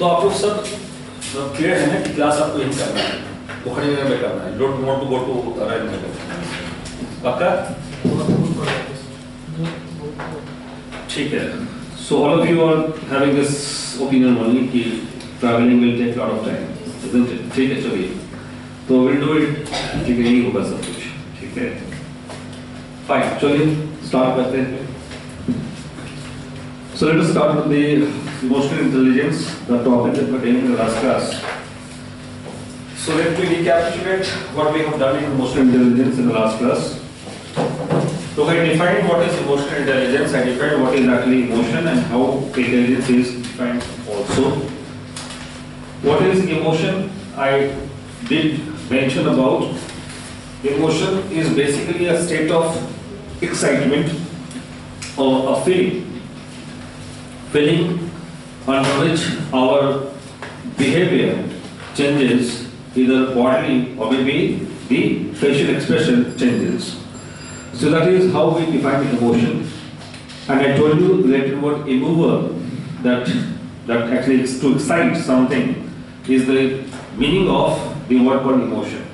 तो आप लोग सब क्लियर है ना कि क्लास आपको यही करना है, बुखारी में करना है, don't want to go to arrive में पक्का? ठीक है. So all of you are having this opinion only कि traveling will take a lot of time, isn't it? ठीक है चलिए. तो we'll do it. ठीक है यही होगा सब कुछ. ठीक है. Fine. चलिए start करते हैं. So let us start with the emotional intelligence, the topic that we are taking in the last class. So let me recapitulate what we have done in emotional intelligence in the last class. So I defined what is emotional intelligence, I defined what is actually emotion and how intelligence is defined also. What is emotion? I did mention about emotion is basically a state of excitement or a feeling under which our behavior changes, either bodily or maybe the facial expression changes. So that is how we define emotion. And I told you related word immover, that actually is to excite something is the meaning of the word called emotion.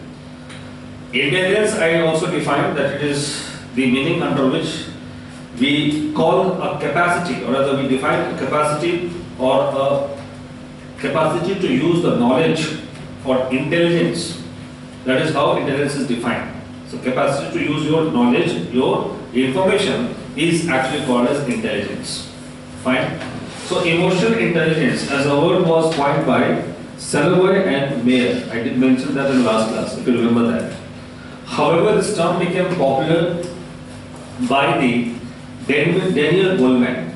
Intelligence I also defined that it is the meaning under which we call a capacity, or rather we define a capacity or a capacity to use the knowledge for intelligence. That is how intelligence is defined. So capacity to use your knowledge, your information is actually called as intelligence. Fine. So emotional intelligence as a word was coined by Salovey and Mayer. I did mention that in the last class, if you remember that. However, this term became popular by the Daniel Goleman.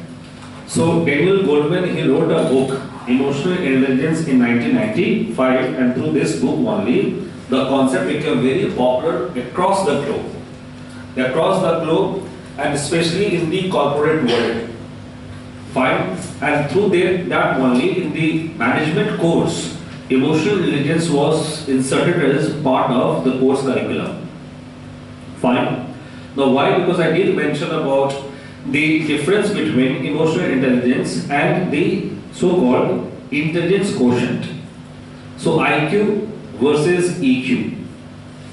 So Daniel Goleman, he wrote a book, Emotional Intelligence, in 1995, and through this book only, the concept became very popular across the globe, and especially in the corporate world. Fine. And through that only, in the management course, emotional intelligence was inserted as part of the course curriculum. Fine. Now why? Because I did mention about the difference between emotional intelligence and the so-called intelligence quotient. So IQ versus EQ.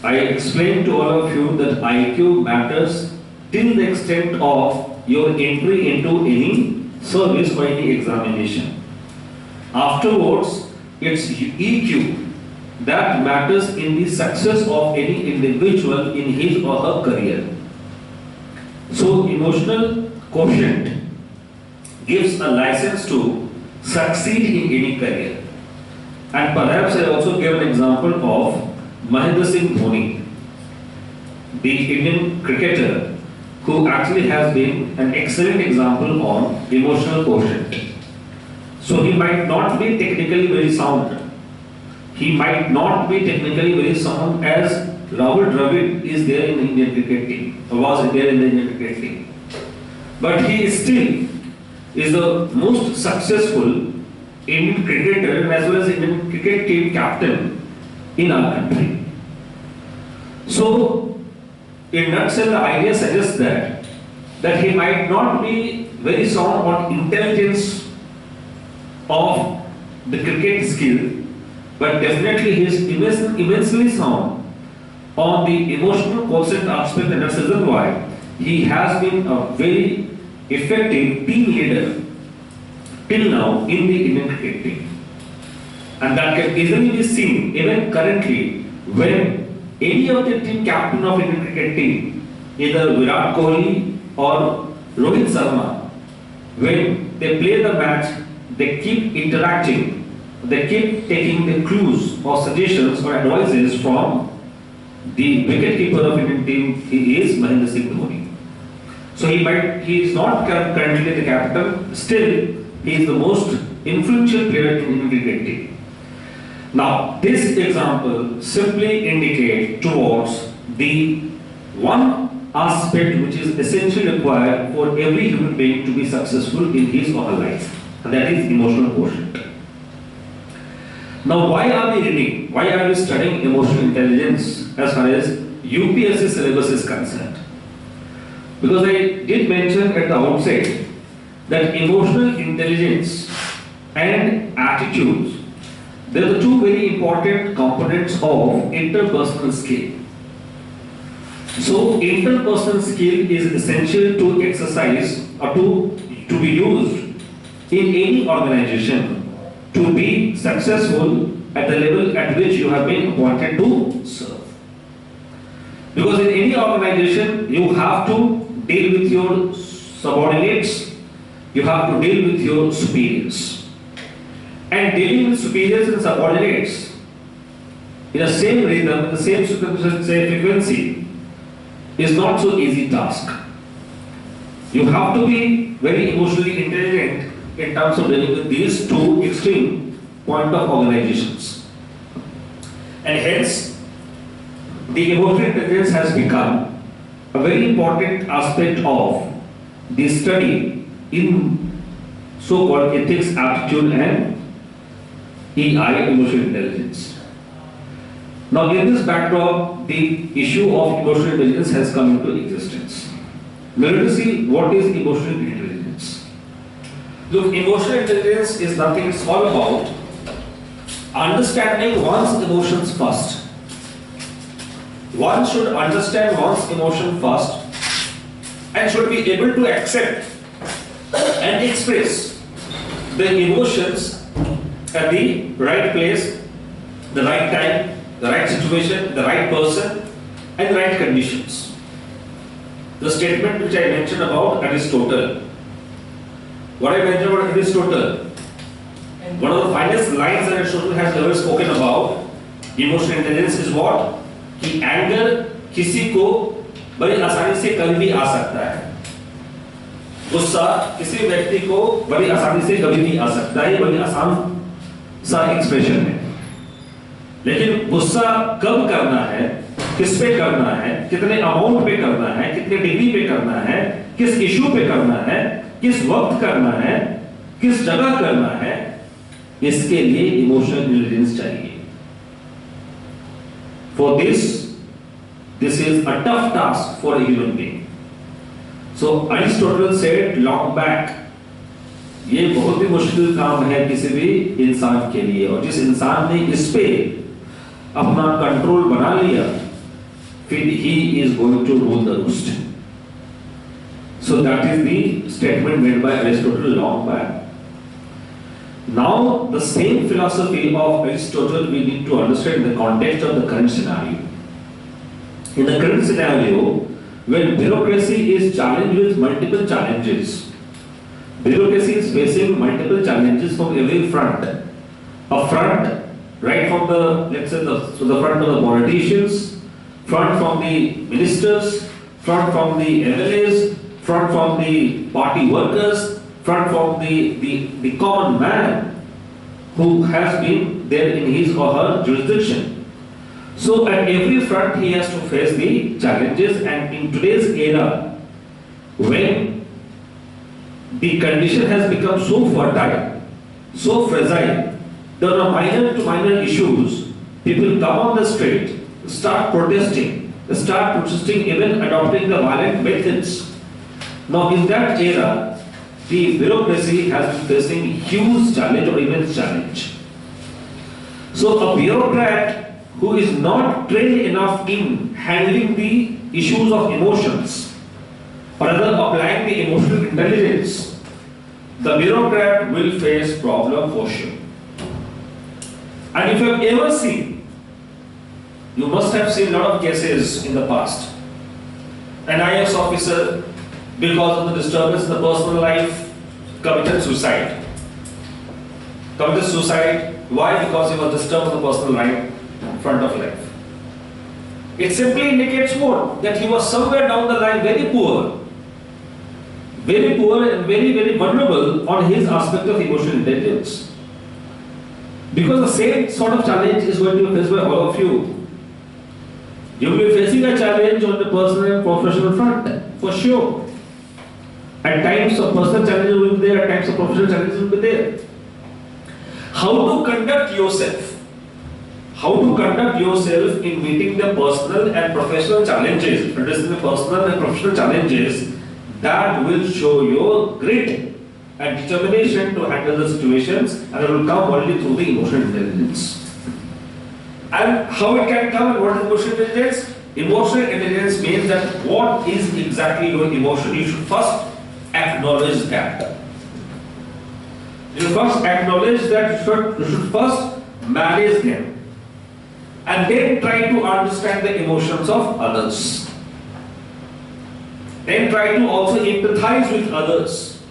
I explained to all of you that IQ matters till the extent of your entry into any service or any examination. Afterwards, it's EQ that matters in the success of any individual in his or her career. So emotional quotient gives a license to succeed in any career. And perhaps I also gave an example of Mahendra Singh Dhoni, the Indian cricketer, who actually has been an excellent example on emotional quotient. So he might not be technically very sound. He might not be technically very sound as Rahul Dravid is there in the Indian cricket team, or was there in the Indian cricket team. But he still is the most successful Indian cricketer and as well as Indian cricket team captain in our country. So, in a nutshell, the idea suggests that he might not be very sound on intelligence of the cricket skill, but definitely he is immensely sound on the emotional quotient aspect, and that's the reason why he has been a very effective team leader till now in the Indian cricket team. And that can easily be seen even currently when any of the team captain of Indian cricket team, either Virat Kohli or Rohit Sharma, when they play the match, they keep interacting, they keep taking the clues or suggestions or advices from the wicketkeeper of Indian team. He is Mahendra Singh Dhoni. So he is not currently the captain, still he is the most influential player in Indian cricket team. Now, this example simply indicates towards the one aspect which is essentially required for every human being to be successful in his or her life, and that is emotional quotient. Now, why are we reading? Why are we studying emotional intelligence as far as UPSC syllabus is concerned? Because I did mention at the outset that emotional intelligence and attitudes. They are the two very important components of interpersonal skill. So, interpersonal skill is essential to exercise or to be used in any organization to be successful at the level at which you have been appointed to serve. Because in any organization, you have to deal with your subordinates, you have to deal with your superiors. And dealing with superiors and subordinates in the same rhythm, in the same frequency, is not so easy task. You have to be very emotionally intelligent in terms of dealing with these two extreme point of organizations. And hence, the emotional intelligence has become a very important aspect of the study in so-called ethics, aptitude and EI, emotional intelligence. Now, in this backdrop, the issue of emotional intelligence has come into existence. Let us see what is emotional intelligence. Look, emotional intelligence is nothing, it's all about understanding one's emotions first. One should understand one's emotion first and should be able to accept and express the emotions at the right place, the right time, the right situation, the right person, and the right conditions. The statement which I mentioned about Aristotle. What I mentioned about Aristotle, one of the finest lines that Aristotle has ever spoken about emotional intelligence is what? कि anger किसी को बड़ी आसानी से कभी भी आ सकता है. गुस्सा किसी व्यक्ति को बड़ी आसानी से कभी भी आ सकता है. ये बड़ी आसान सा एक्सप्रेशन है. लेकिन गुस्सा कब करना है, किस पे करना है, कितने अमाउंट पे करना है, कितने डिग्री पे करना है, किस इशू पे करना है, किस वक्त करना है, किस जगह करना है, इसके लिए इमोशनल इंटेलिजेंस चाहिए. For this is a tough task for a human being. So Aristotle said long back, ये बहुत ही मुश्किल काम है किसी भी इंसान के लिए, और जिस इंसान ने इस पे अपना कंट्रोल बना लिया, फिर he is going to rule the roost. So that is the statement made by Aristotle long back. Now the same philosophy of Aristotle we need to understand in the context of the current scenario. In the current scenario, when bureaucracy is challenged with multiple challenges, bureaucracy is facing multiple challenges from every front. A front, right from the, let's say, the front of the politicians, front from the ministers, front from the MLAs, front from the party workers, front from the common man who has been there in his or her jurisdiction. So at every front he has to face the challenges, and in today's era, when the condition has become so fertile, so fragile, there are minor to minor issues, people come on the street, start protesting, even adopting the violent methods. Now in that era, the bureaucracy has been facing huge challenge or immense challenge. So a bureaucrat who is not trained enough in handling the issues of emotions, or rather applying the emotional intelligence, the bureaucrat will face problem for sure. And if you have ever seen, you must have seen a lot of cases in the past. An IAS officer, because of the disturbance in the personal life, committed suicide. Why? Because he was disturbed in the personal life, front of life. It simply indicates what? That he was somewhere down the line very poor and very, very vulnerable on his aspect of emotional intelligence. Because the same sort of challenge is going to be faced by all of you. You will be facing a challenge on the personal and professional front, for sure. At times of personal challenges will be there, at times of professional challenges will be there. How to conduct yourself? How to conduct yourself in meeting the personal and professional challenges, addressing the personal and professional challenges, that will show your grit, and determination to handle the situations, and it will come only through the emotional intelligence. And how it can come and what is emotional intelligence? Emotional intelligence means that what is exactly your emotion. You should first acknowledge that. You should first acknowledge that you should first manage them. And then try to understand the emotions of others. Then try to also empathize with others.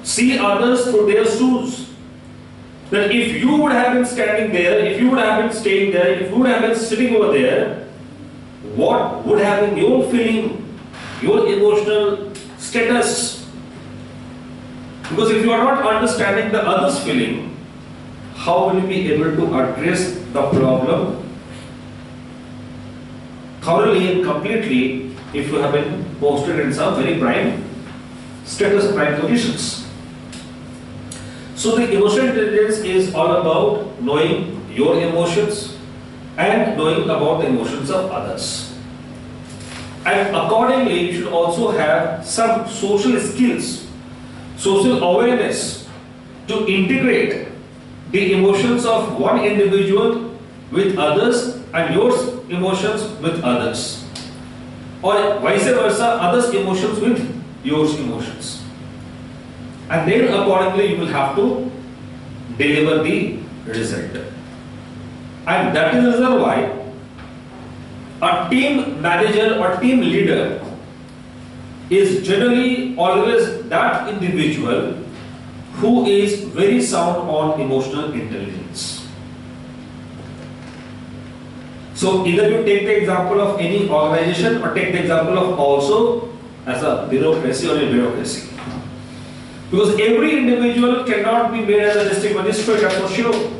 See others through their shoes. That if you would have been standing there, if you would have been staying there, if you would have been sitting over there, what would have been your feeling, your emotional status? Because if you are not understanding the other's feeling, how will you be able to address the problem thoroughly and completely if you have been posted in some very prime status, prime positions? So the emotional intelligence is all about knowing your emotions and knowing about the emotions of others. And accordingly, you should also have some social skills, social awareness to integrate the emotions of one individual with others and your emotions with others. Or vice versa, others' emotions with your emotions. And then accordingly you will have to deliver the result. And that is the reason why a team manager or team leader is generally always that individual who is very sound on emotional intelligence. So either you take the example of any organization or take the example of also as a bureaucracy or a bureaucracy. Because every individual cannot be made as a district magistrate, that's for sure.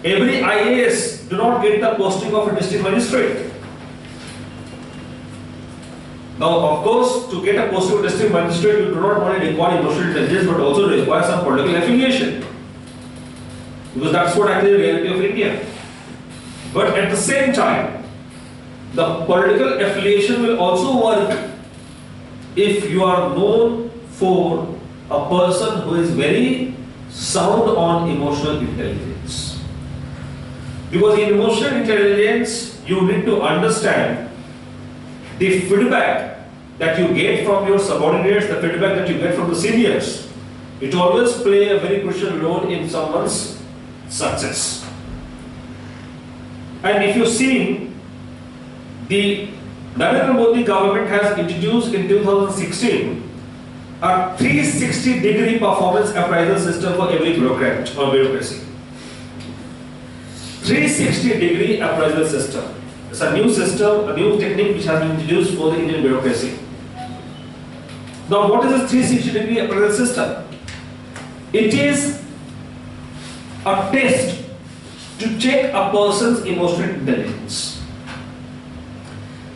Every IAS do not get the posting of a district magistrate. Now, of course, to get a posting of district magistrate, you do not only require emotional intelligence, but also require some political affiliation. Because that's what actually the reality of India. But at the same time, the political affiliation will also work if you are known for a person who is very sound on emotional intelligence. Because in emotional intelligence, you need to understand the feedback that you get from your subordinates, the feedback that you get from the seniors. It always play a very crucial role in someone's success. And if you see, the Narendra Modi government has introduced in 2016 a 360-degree performance appraisal system for every bureaucrat or bureaucracy. 360-degree appraisal system. It's a new system, a new technique which has been introduced for the Indian bureaucracy. Now, what is this 360-degree appraisal system? It is a test to check a person's emotional intelligence.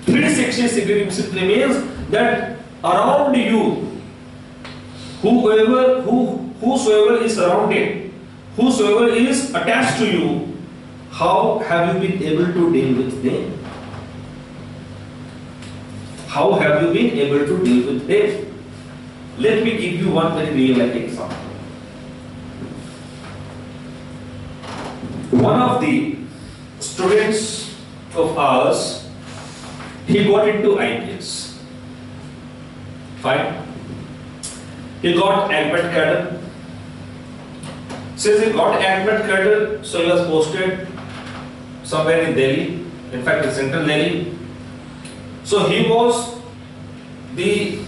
360-degree simply means that around you, whosoever is surrounded, whosoever is attached to you, how have you been able to deal with them? How have you been able to deal with them? Let me give you one very real life example. One of the students of ours, he got into IPS. Fine. He got admit cadre. Since he got admit cadre, so he was posted somewhere in Delhi, in fact in central Delhi. So he was the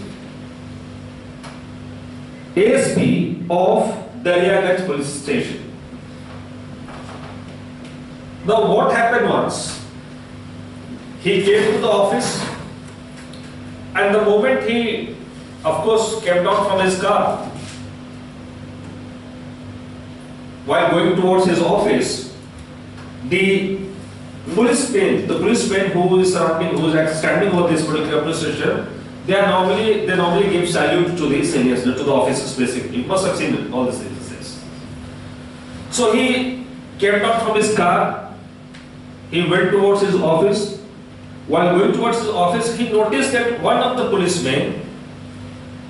ASP of Daryaganj police station. Now what happened was, he came to the office, and the moment he, of course, came down from his car, while going towards his office, the policeman who is surrounding, who is standing over this particular police station, they normally give salute to the seniors, to the officers basically. You must have seen all these things. So he came down from his car, he went towards his office. While going towards his office, he noticed that one of the policemen,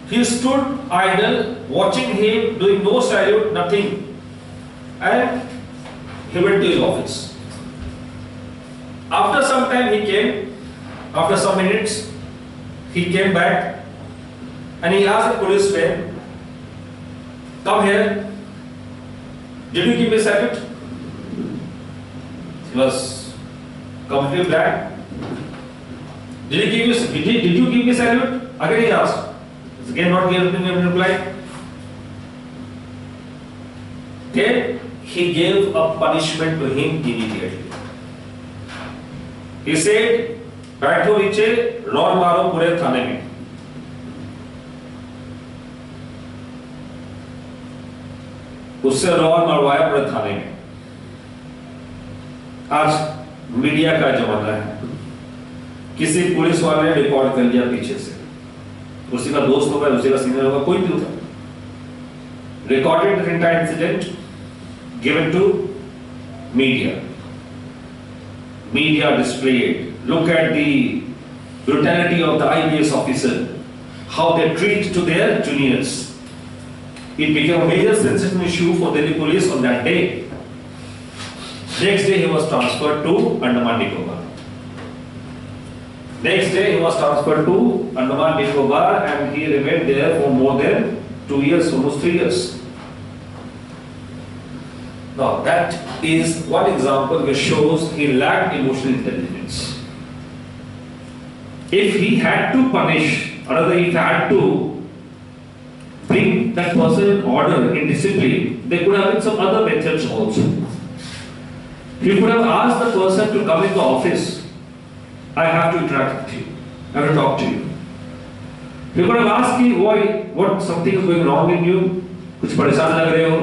He stood idle, watching him, doing no salute, nothing. And he went to his office. After some time he came, after some minutes, he came back and he asked the policeman, "Come here. Did you give me a salute?" He was completely blank. Did you give me a salute? Again he asked. Again not given reply. Then he gave a punishment to him immediately. He said, "बैठो नीचे, rod मारो पूरे थाने में." उससे rod मरवाया पूरे थाने में। आज media का जमाना है, किसी पुलिस वाले ने रिकॉर्ड कर लिया पीछे से, उसी का दोस्त होगा, उसी का सीनियर होगा, कोई भी होगा, recorded the entire incident, given to media. Media displayed. Look at the brutality of the IPS officer, how they treat to their juniors. It became a major sensitive issue for Delhi police on that day. Next day he was transferred to Andaman Nicobar. Next day he was transferred to Andaman Nicobar and he remained there for more than 2 years, almost 3 years. Now that is one example which shows he lacked emotional intelligence. If he had to punish, or rather if he had to bring that person in order, in discipline, there could have been some other methods also. He could have asked the person to come in the office. "I have to interact with you. I have to talk to you." He could have asked me, "Why? What? Something is going wrong in you? कुछ परेशान लग रहे हो?"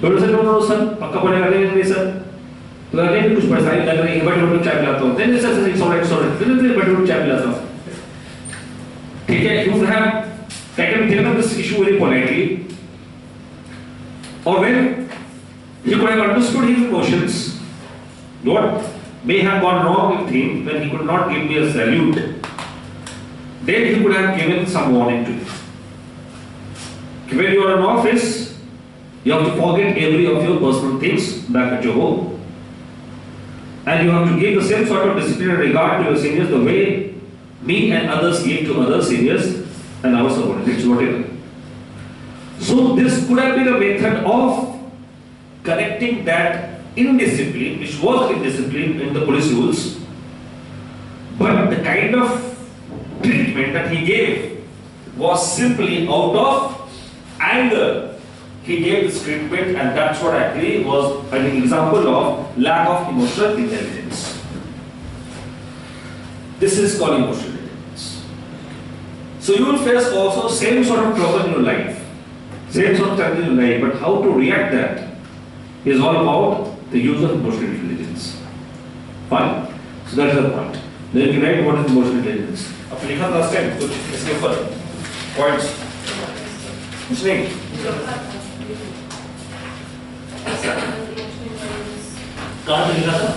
He would have said, "No, sir. पक्का पड़ेगा नहीं sir. तो अगर कुछ परेशानी लग रही है, बट मैं चाय पिलाता हूँ। नहीं सर, sorry. बट चाय पिलाता हूँ। ठीक है? He would have taken up this issue very politely. Or when he could have understood his emotions, what may have gone wrong with him when he could not give me a salute, then he could have given some warning to me. When you are in office, you have to forget every of your personal things back at your home. And you have to give the same sort of discipline and regard to your seniors the way me and others give to other seniors and our subordinates, whatever. So this could have been a method of correcting that indiscipline, which was indiscipline in the police rules. But the kind of treatment that he gave was simply out of anger. He gave this treatment, and that's what actually was an example of lack of emotional intelligence. This is called emotional intelligence. So you will face also same sort of trouble in your life, same sort of challenge in your life, but how to react that is all about the use of emotional intelligence. Fine. So that is the point. Then you write what is emotional intelligence. अब लिखा last time कुछ इसके ऊपर points कुछ नहीं. कहाँ पे लिखा था?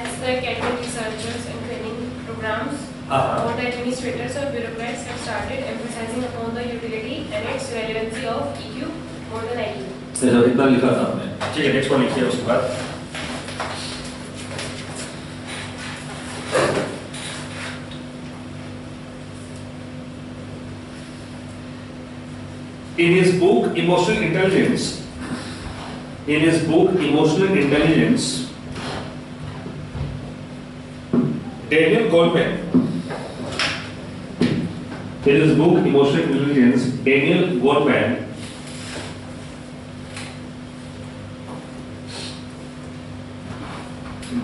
As the academic researchers and training programs, board administrators or bureaucrats have started emphasizing upon the utility and its relevancy of EQ more than IQ. ऐसा इतना लिखा था हमने. ठीक है, next one लिखिए उसके बाद. In his book Emotional Intelligence, Daniel Goleman,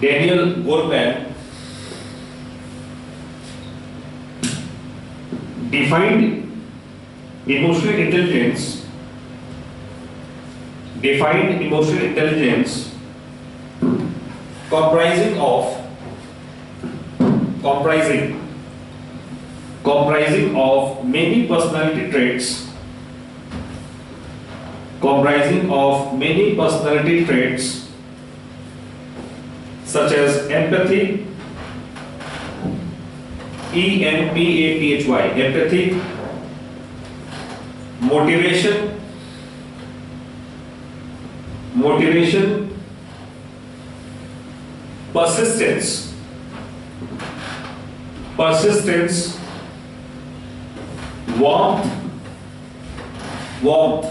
Daniel Goleman defined emotional intelligence comprising of many personality traits such as empathy, empathy, motivation, persistence, warmth, warmth,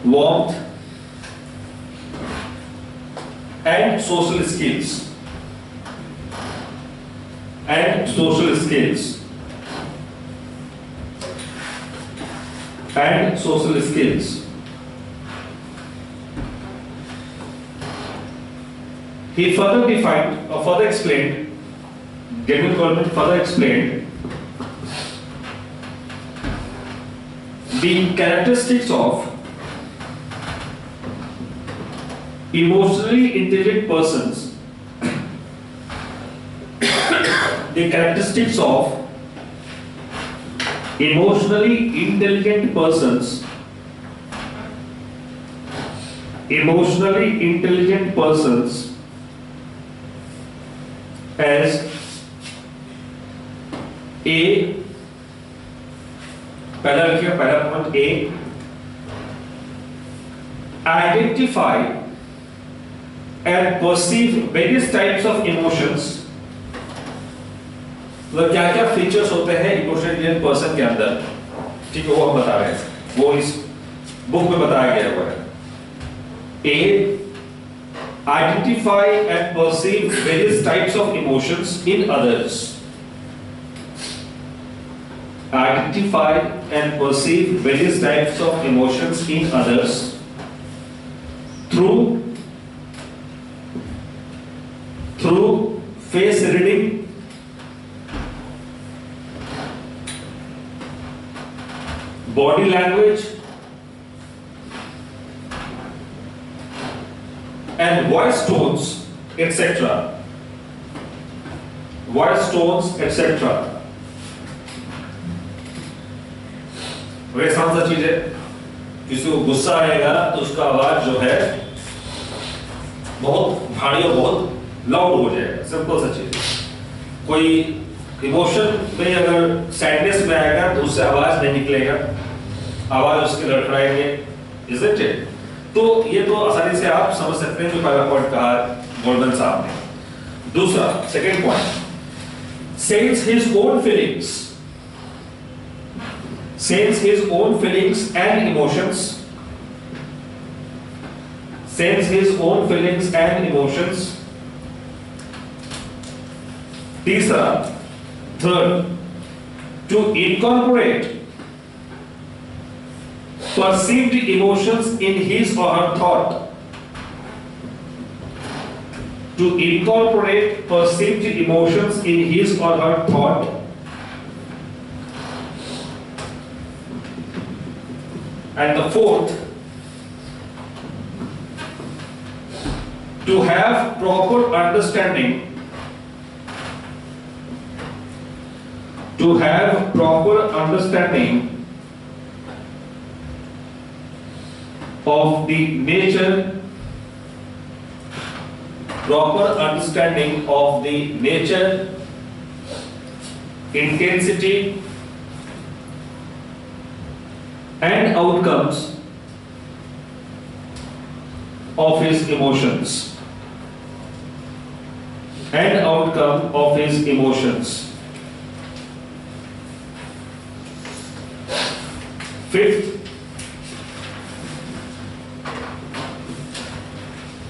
warmth, and social skills. He further defined or further explained, Daniel Goleman further explained the characteristics of emotionally intelligent persons. The characteristics of emotionally intelligent persons as A, पहला point A, identify and perceive various types of emotions. मतलब क्या क्या features होते हैं emotional intelligent person के अंदर, ठीक है, वो हम बता रहे हैं, वो इस बुक में बताया गया हुआ है. A, identify and perceive various types of emotions in others. Identify and perceive various types of emotions in others through face reading, body language, and voice tones, etc. वे आसान सा चीज है, किसी को गुस्सा आएगा तो उसका आवाज जो है बहुत भारी और बहुत लाउड हो जाएगा, सिंपल सा चीज. कोई इमोशन में अगर सैडनेस में आएगा तो उससे आवाज नहीं निकलेगा, आवाज उसके लड़खड़ाएंगे, isn't it? तो ये तो आसानी से आप समझ सकते हैं जो पहला पॉइंट कहा गोल्डन साहब ने. दूसरा, second point, sense his own feelings and emotions. तीसरा, third, to incorporate perceived emotions in his or her thought. And the fourth, to have proper understanding of the nature, intensity and outcomes of his emotions. Fifth,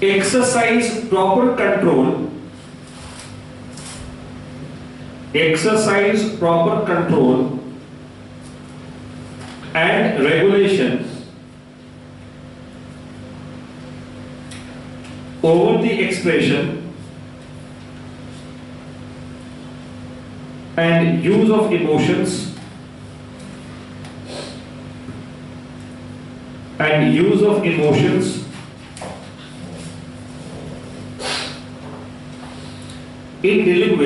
exercise proper control and regulation over the expression and use of emotions in dealing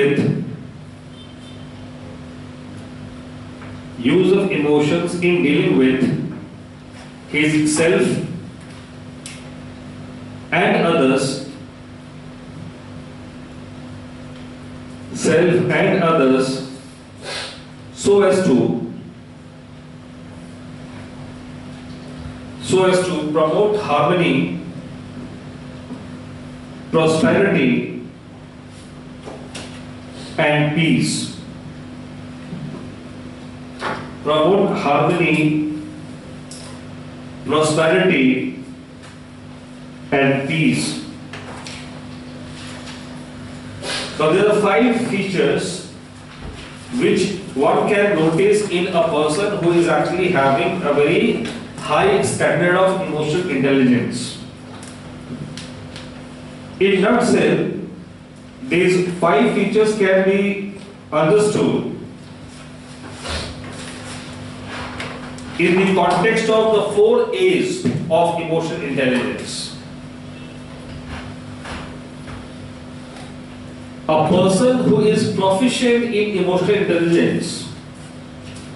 with his self and others so as to promote harmony, prosperity, and peace. Promote harmony, prosperity, and peace. Now there are 5 features which one can notice in a person who is actually having a very high standard of emotional intelligence. In nutshell, these 5 features can be understood in the context of the 4 A's of emotional intelligence. A person who is proficient in emotional intelligence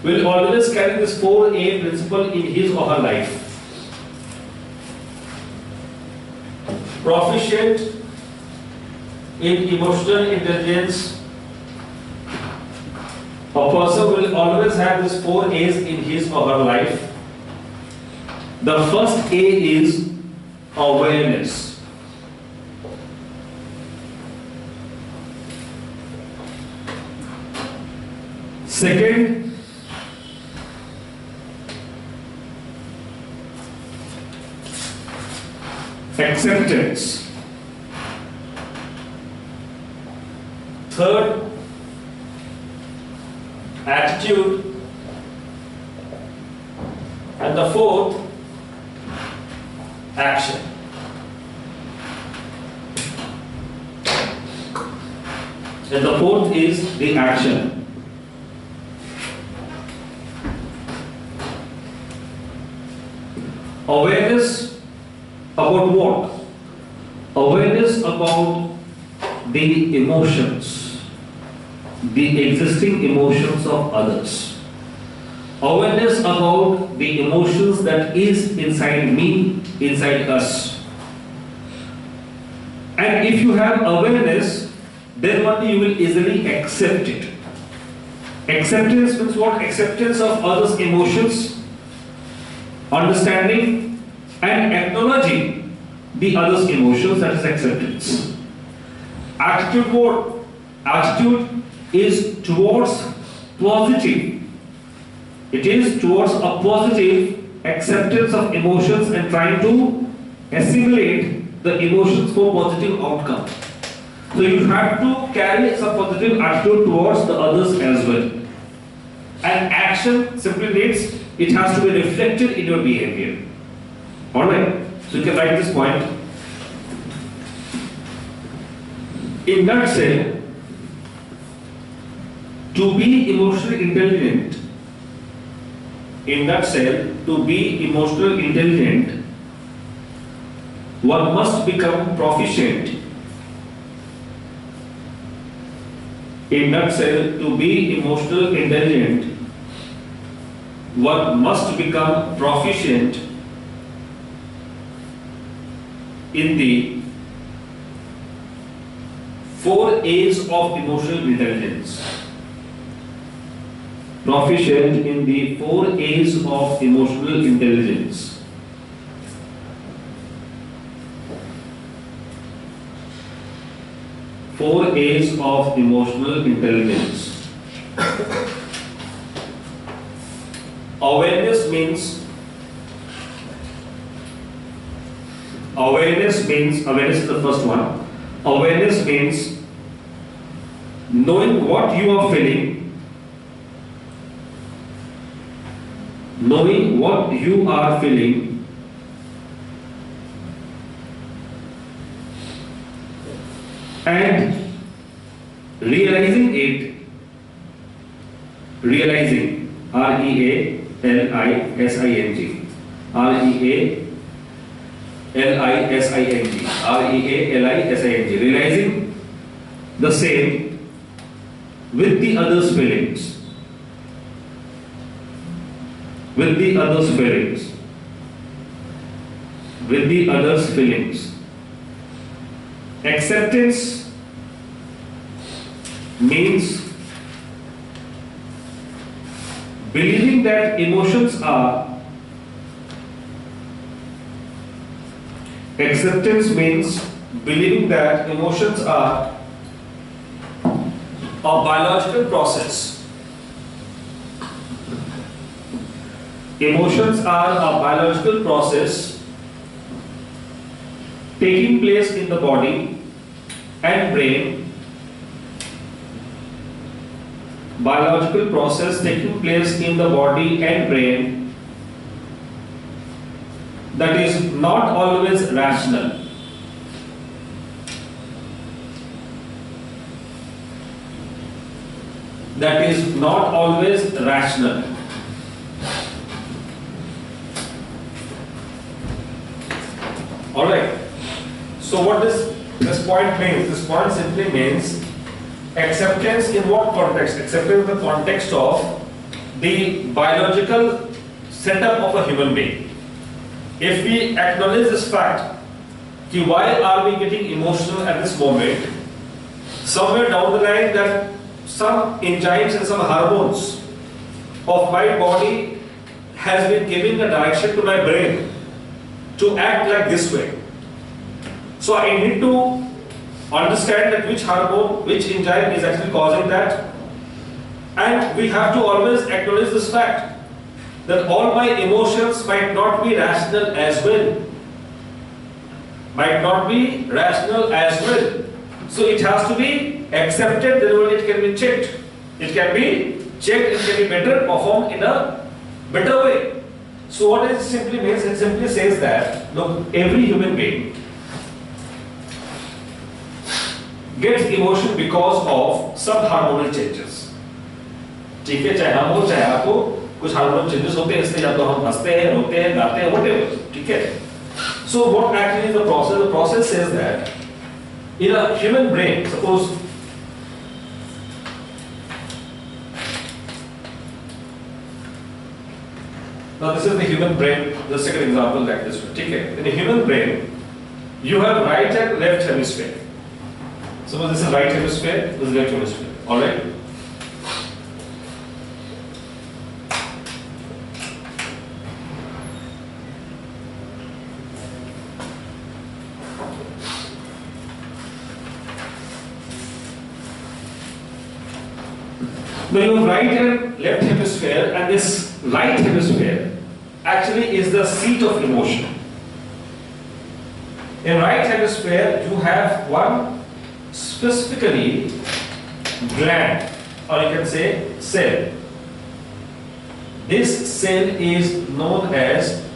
will always carry this 4A principle in his or her life. Proficient in emotional intelligence, a person will always have this 4 A's in his or her life. The first A is awareness. Second, acceptance. Third, attitude. And the fourth, action. And the fourth is the action. Awareness about what? Awareness about the emotions, the existing emotions of others. Awareness about the emotions that is inside me, inside us. And if you have awareness, then only you will easily accept it. Acceptance means what? Acceptance of others' emotions, understanding and acknowledging the other's emotions, that is acceptance. Attitude what? Attitude is towards positive. It is towards a positive acceptance of emotions and trying to assimilate the emotions for positive outcome. So you have to carry some positive attitude towards the others as well. And action simply means it has to be reflected in your behavior. Alright, so you can write this point. In nutshell, to be emotionally intelligent, one must become proficient. In nutshell, to be emotionally intelligent, one must become proficient in the 4 A's of emotional intelligence. Proficient in the 4 A's of emotional intelligence. Four A's of emotional intelligence. Awareness means awareness is the first one. Awareness means knowing what you are feeling, and realizing it, realizing the same with the other's feelings. Acceptance means believing that emotions are, acceptance means believing that emotions are a biological process. Emotions are a biological process taking place in the body and brain. Biological process taking place in the body and brain that is not always rational. That is not always rational. Alright. So what this point means? This point simply means acceptance in what context? Acceptance in the context of the biological setup of a human being. If we acknowledge this fact, why are we getting emotional at this moment? Somewhere down the line that some enzymes and some hormones of my body has been giving a direction to my brain to act like this way. So I need to understand that which hormone, which enzyme is actually causing that. And we have to always acknowledge this fact that all my emotions might not be rational as well. Might not be rational as well. So it has to be accepted, then only it can be checked. It can be checked, it can be better performed in a better way. So what it simply means, it simply says that, look, every human being gets emotion because of some hormonal changes. ठीक है, चाहे हम हो चाहे आपको कुछ hormonal changes होते हैं, इसलिए या तो हम हंसते हैं, रोते हैं, गाते हैं, whatever. ठीक है. So what actually is the process? The process says that in a human brain, suppose now this is the human brain. The second example like this one. ठीक है. In a human brain, you have right and left hemisphere. Suppose this is right hemisphere, this is left hemisphere. All right. Now you have right and left hemisphere, and this right hemisphere actually is the seat of emotion. In right hemisphere, you have one specifically gland, or you can say cell. This cell is known as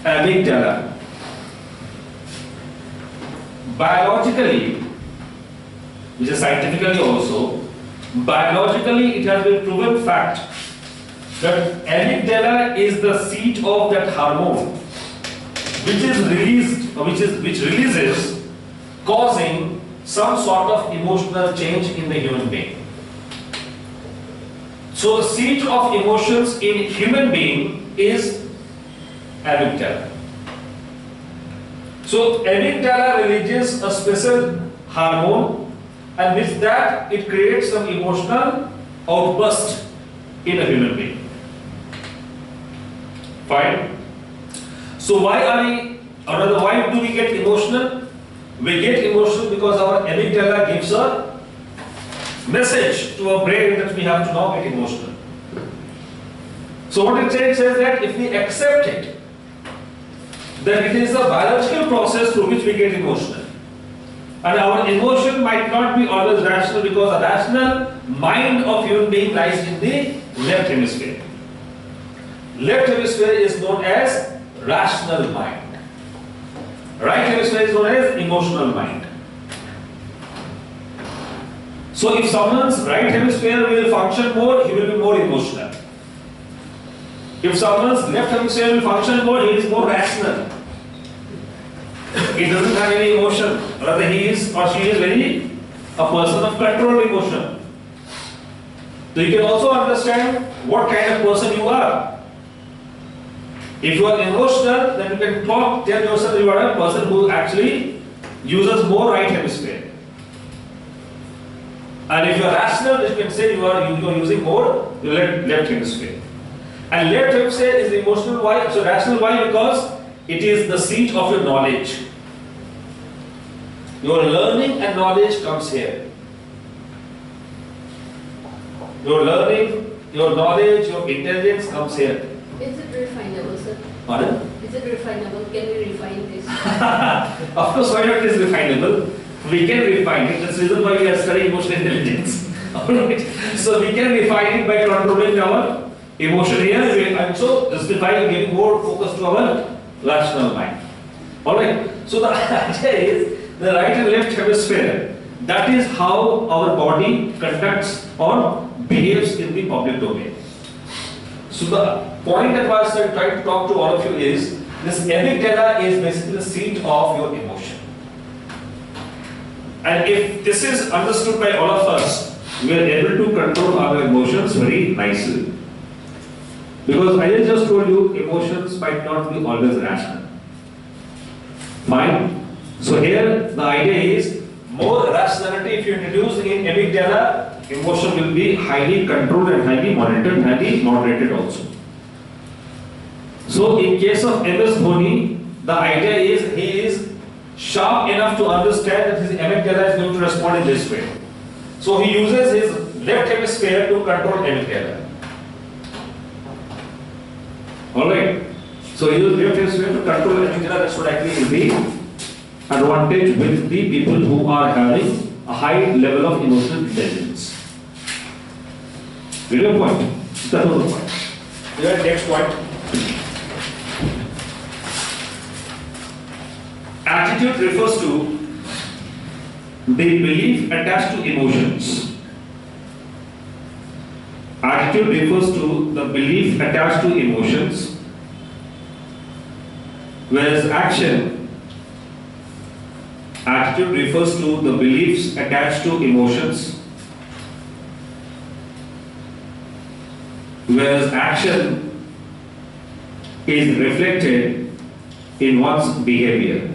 amygdala. Biologically, which is scientifically also, biologically it has been proven fact that amygdala is the seat of that hormone which is released, or which releases, causing some sort of emotional change in the human being. So the seat of emotions in human being is amygdala. So amygdala releases a special hormone, and with that it creates some emotional outburst in a human being. Fine. So why do we get emotional? We get emotional because our amygdala gives a message to our brain that we have to now get emotional. So what it says that if we accept it, then it is a biological process through which we get emotional. And our emotion might not be always rational because a rational mind of human being lies in the left hemisphere. Left hemisphere is known as rational mind. Right hemisphere is known as emotional mind. So if someone's right hemisphere will function more, he will be more emotional. If someone's left hemisphere will function more, he is more rational. He doesn't have any emotion. Rather, he is or she is very a person of controlled emotion. So you can also understand what kind of person you are. If you are emotional, then you can tell yourself you are a person who actually uses more right hemisphere. And if you are rational, you can say you are using more your left hemisphere. And left hemisphere is the emotional why. So rational why? Because it is the seat of your knowledge. Your learning and knowledge comes here. Your learning, your knowledge, your intelligence comes here. Is it refinable, sir? Pardon? Is it refinable? Can we refine this? Of course, why not? It is refinable. We can refine it. That's the reason why we are studying emotional intelligence. Alright. So we can refine it by controlling our emotion here and so justify giving more focus to our rational mind. Alright. So the idea is the right and left hemisphere. That is how our body conducts or behaves in the public domain. So the point that I was trying to talk to all of you is this amygdala is basically the seat of your emotion. And if this is understood by all of us, we are able to control our emotions very nicely. Because I just told you, emotions might not be always rational. Fine. So here the idea is more rationality if you introduce in amygdala, emotion will be highly controlled and highly monitored, highly moderated also. So in case of MS Dhoni, the idea is he is sharp enough to understand that his amygdala is going to respond in this way. So he uses his left hemisphere to control amygdala. Alright. So he uses left hemisphere to control amygdala. That's what actually is the advantage with the people who are having a high level of emotional intelligence. Get your point? That was the point. Here, next point. Attitude refers to the belief attached to emotions. Attitude refers to the belief attached to emotions, whereas attitude refers to the beliefs attached to emotions, whereas action is reflected in one's behavior.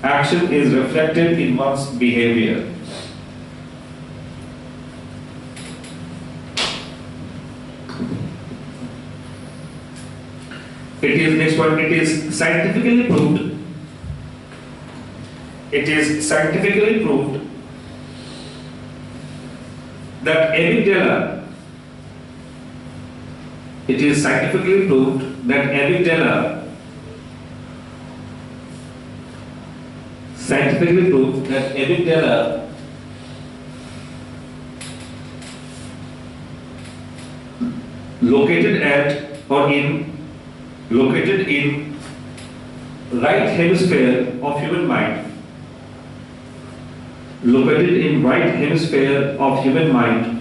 Action is reflected in one's behavior. It is next one. It is scientifically proved. It is scientifically proved that amygdala. It is scientifically proved that amygdala. Scientifically proved that amygdala located in right hemisphere of human mind,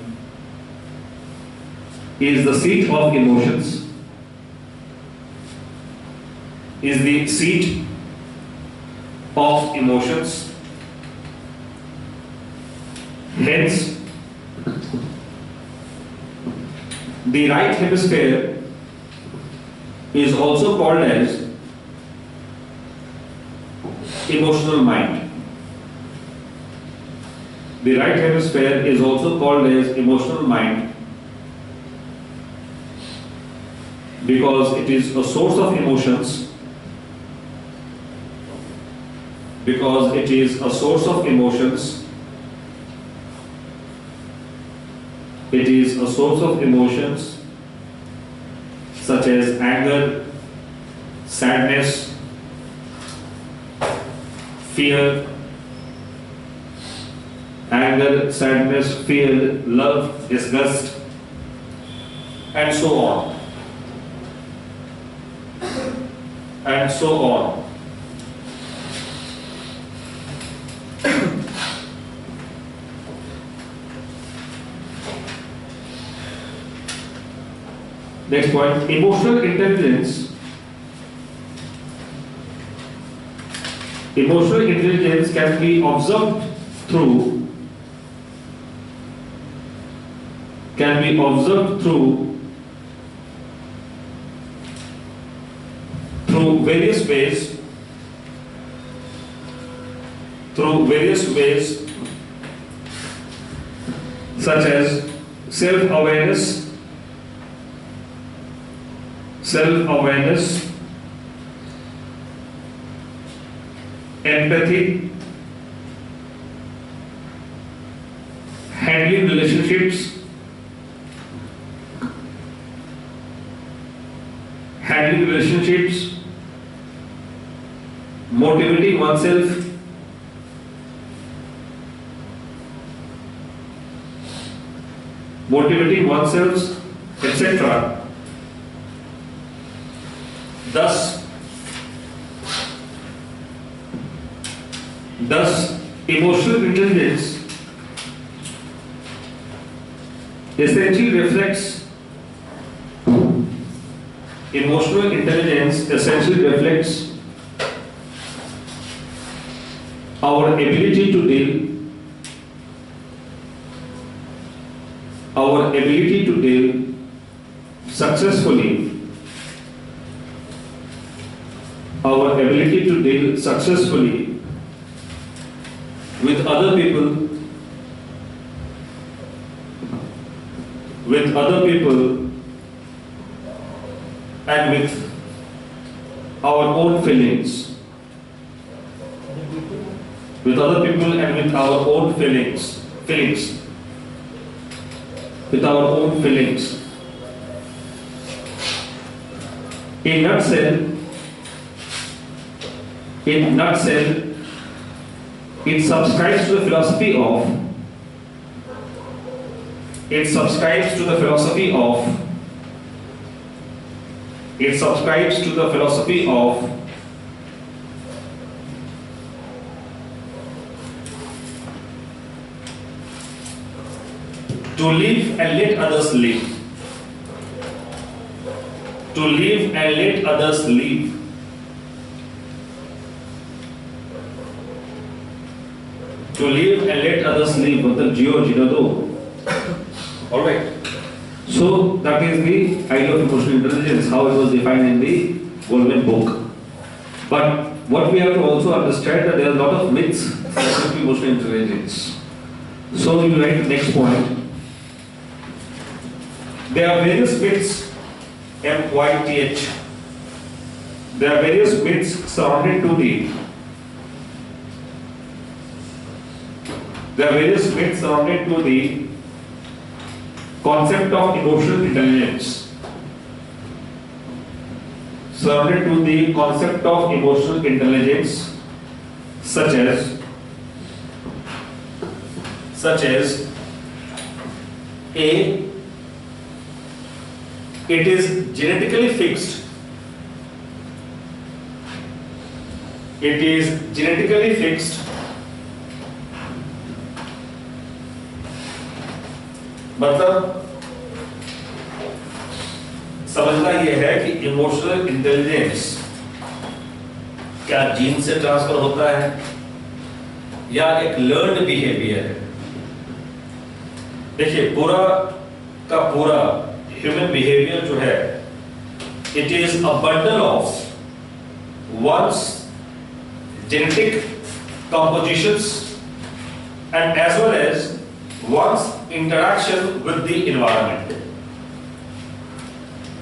is the seat of emotions, is the seat of emotions. Hence, the right hemisphere is also called as emotional mind. The right hemisphere is also called as emotional mind because it is a source of emotions. Because it is a source of emotions. It is a source of emotions such as anger, sadness, fear, love, disgust, and so on. And so on. Next point, emotional intelligence. Emotional intelligence can be observed through through various ways such as self-awareness, empathy, handling relationships, motivating oneself, etc. Thus, emotional intelligence essentially reflects our ability to deal successfully with other people and with our own feelings. In nutshell, it subscribes to the philosophy of to live and let others live. मतलब जियो जीना दो. All right. So that is the idea of emotional intelligence, how it was defined in the Goldman book. But what we have to also understand that there are a lot of myths related to emotional intelligence. So you write the next point. There are various myths, MYTH. There are various myths surrounding to the concept of emotional intelligence. Such as A, it is genetically fixed. मतलब समझना यह है कि emotional intelligence क्या gene से transfer होता है या एक लर्न्ड बिहेवियर है. देखिए पूरा का पूरा ह्यूमन बिहेवियर जो है, it is a bundle of one's genetic compositions and as well as one's interaction with the environment.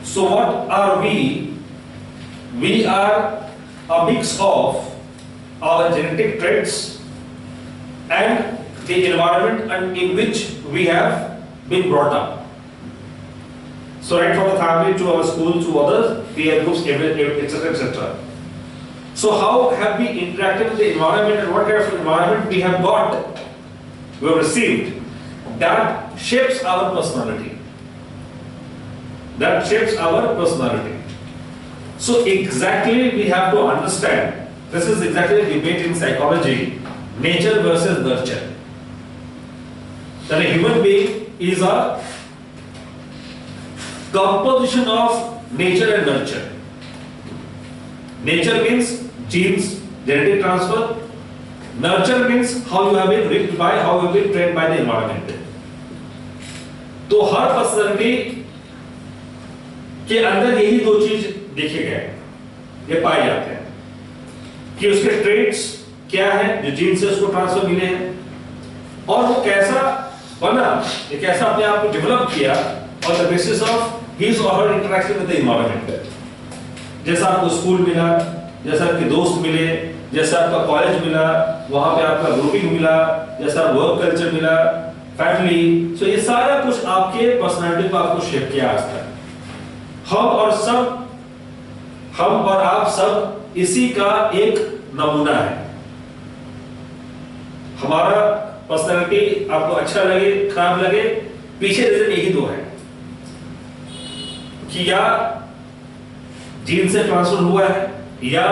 So what are we? We are a mix of our genetic traits and the environment in which we have been brought up. So right from the family to our school to others, peer groups, etc., etc. So how have we interacted with the environment and what kind of environment we have got, we have received, that shapes our personality. So exactly we have to understand, this is exactly a debate in psychology, nature versus nurture. That a human being is a composition of nature and nurture. Nature means genes, genetic transfer. Nurture means how you have been raised by, how you have been trained by the environment. तो हर personality के अंदर यही दो चीज देखे गए. ये पाए जाते हैं कि उसके ट्रेड्स क्या है जो जीन से उसको ट्रांसफर मिले हैं, और वो कैसा बना, ये कैसा अपने आप को डेवलप किया on the basis of his और हर इंटरेक्शन विद द एनवायरनमेंट। जैसा आपको स्कूल मिला, जैसा आपके दोस्त मिले, जैसा आपका कॉलेज मिला, वहां पे आपका ग्रुपिंग मिला, जैसा वर्क कल्चर मिला, फैमिली, सो ये सारा कुछ आपके पर्सनालिटी को आपको शेप किया आज तक। हम और आप सब इसी का एक नमूना है। हमारा पर्सनालिटी आपको अच्छा लगे खराब लगे, पीछे रीजन यही दो है कि या जीन से ट्रांसफर हुआ है या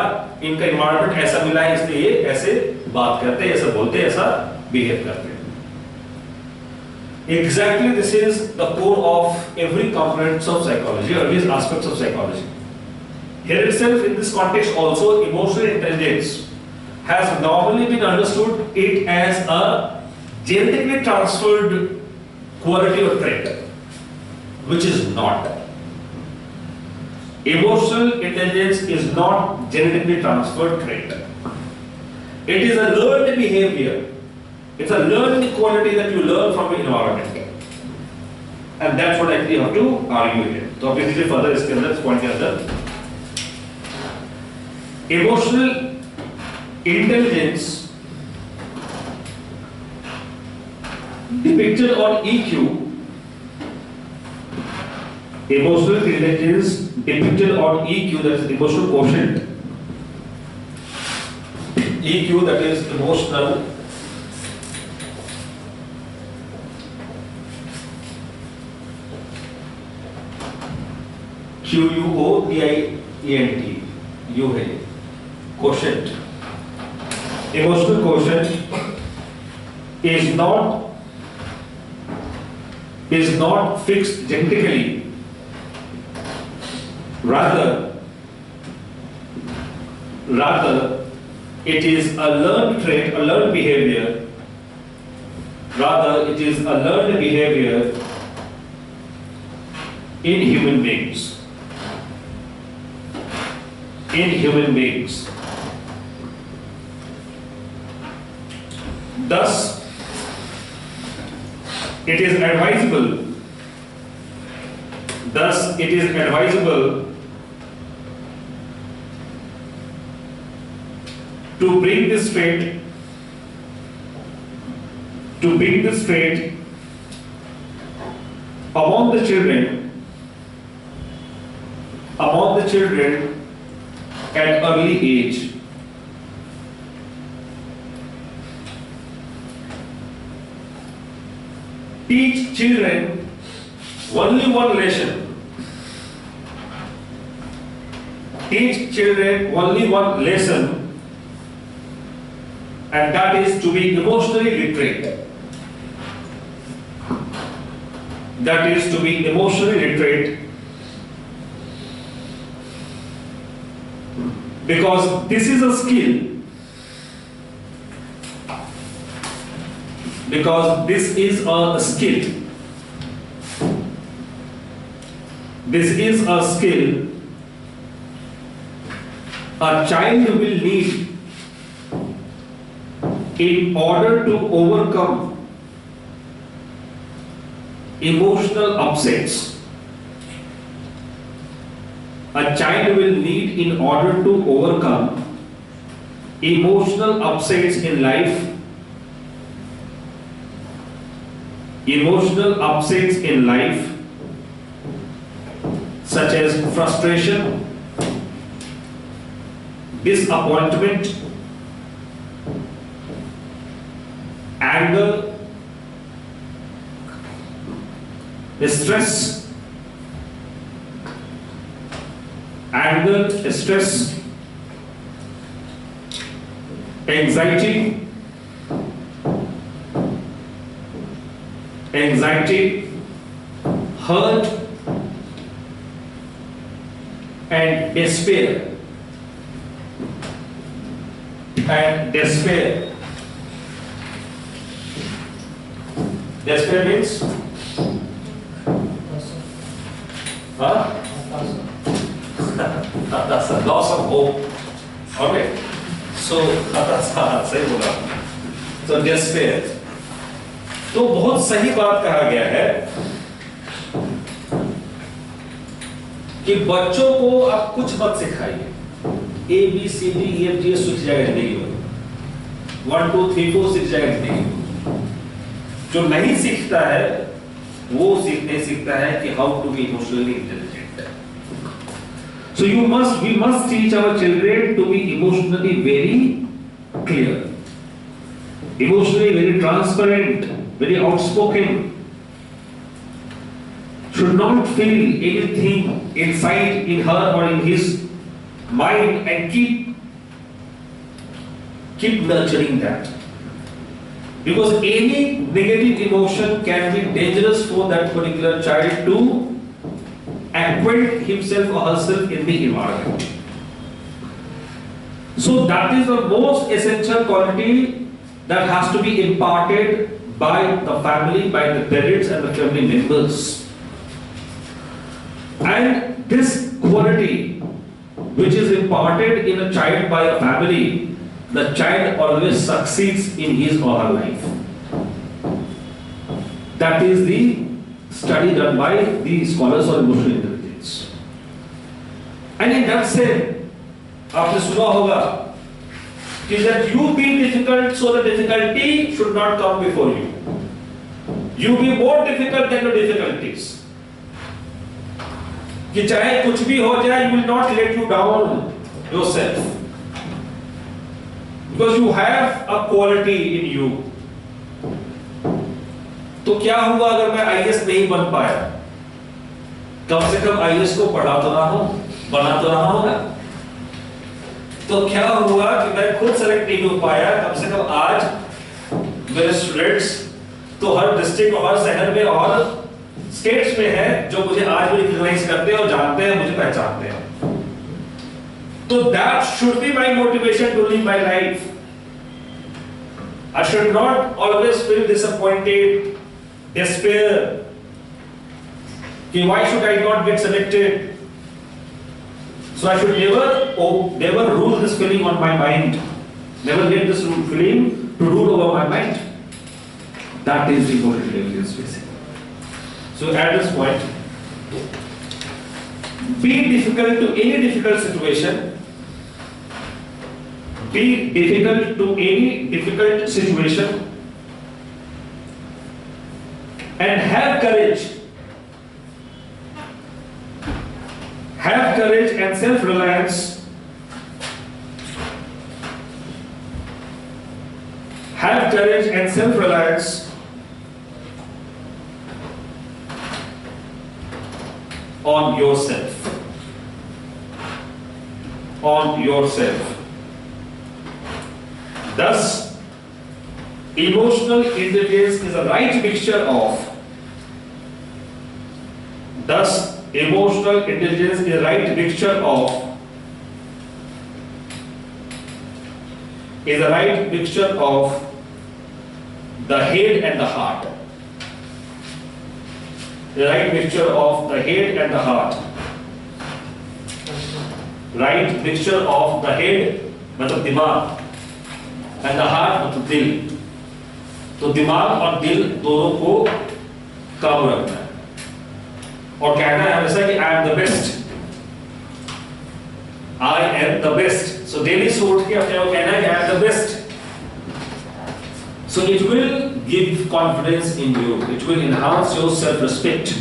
इनका एनवायरनमेंट ऐसा मिला है इसलिए ये ऐसे बात करते हैं, ऐसा बोलते हैं, ऐसा बिहेव करते हैं। Exactly, this is the core of every component of psychology or these aspects of psychology. Here itself, in this context also, emotional intelligence has normally been understood it as a genetically transferred quality or trait, which is not. Emotional intelligence is not genetically transferred trait. It is a learned behavior. It's a learned quality that you learn from your environment, and that's what actually you have to argue here. तो आप इसीलिए further इसके अंदर, इस point के अंदर, emotional intelligence depicted on EQ, emotional intelligence depicted on EQ, that is emotional quotient, EQ, that is emotional QUOTIENT, U है quotient. Emotional quotient is not fixed genetically. Rather it is a learned trait, a learned behavior. Rather it is a learned behavior in human beings. Thus, it is advisable to bring this trait among the children at early age. Teach children only one lesson. And that is to be emotionally literate. Because this is a skill. A child will need in order to overcome emotional upsets. A child will need in order to overcome emotional upsets in life. Such as frustration, disappointment, anger, stress, anxiety, hurt, and despair. Despair means That's a loss of hope. Alright? So, सही बोला. So despair. तो बहुत सही बात कहा गया है कि बच्चों को आप कुछ मत सिखाइए. A B C D E F G सीख जाएगा जिंदगी में. 1 2 3 4 सीख जाएगा जिंदगी में. जो नहीं सीखता है वो सीखता है कि how to be emotionally intelligent. So we must teach our children to be emotionally very clear, emotionally very transparent, very outspoken. Should not feel anything inside in her or in his mind and keep nurturing that. Because any negative emotion can be dangerous for that particular child to acquaint himself or herself in the environment. So that is the most essential quality that has to be imparted by the family, by the parents and the family members. And this quality which is imparted in a child by a family, the child always succeeds in his or her life. That is the study done by the scholars of emotional intelligence. And in that sense, आपने सुना होगा कि that you be difficult so the difficulty should not come before you. You be more difficult than the difficulties. कि चाहे कुछ भी हो जाए, you will not let you down yourself. Because you have a quality in you. तो क्या हुआ अगर मैं आईएएस नहीं बन पाया? कम से कम आईएएस को पढ़ा तो रहा हूं, बना तो रहा हूं ना? तो क्या हुआ कि मैं खुद सेलेक्ट नहीं हो पाया? कम से कम आज मेरे स्टूडेंट्स तो हर डिस्ट्रिक्ट और हर शहर में और स्टेट्स में है जो मुझे आज भी रिकॉग्नाइज करते हैं और जानते हैं, मुझे पहचानते हैं. तो that should be my motivation to live my life. I should not always feel disappointed, despair. Why should I not get selected? So I should never rule this feeling on my mind. Never let this feeling to rule over my mind. That is the emotional intelligence basically. So at this point, be difficult to any difficult situation. Be difficult to any difficult situation. And have courage. Have courage and self-reliance. Have courage and self-reliance. On yourself. On yourself. Thus, emotional intelligence is a right mixture of. Thus, emotional intelligence is a right mixture of. Is a right mixture of the head and the heart. The right mixture of the head and the heart. Right mixture of the head, मतलब दिमाग, and the heart मतलब दिल. तो दिमाग और दिल दोनों को काबू रखना है और कहना है हमेशा कि I am the best. I am the best. So daily सोच के अपने को कहना है कि I am the best. So it will give confidence in you. It will enhance your self-respect.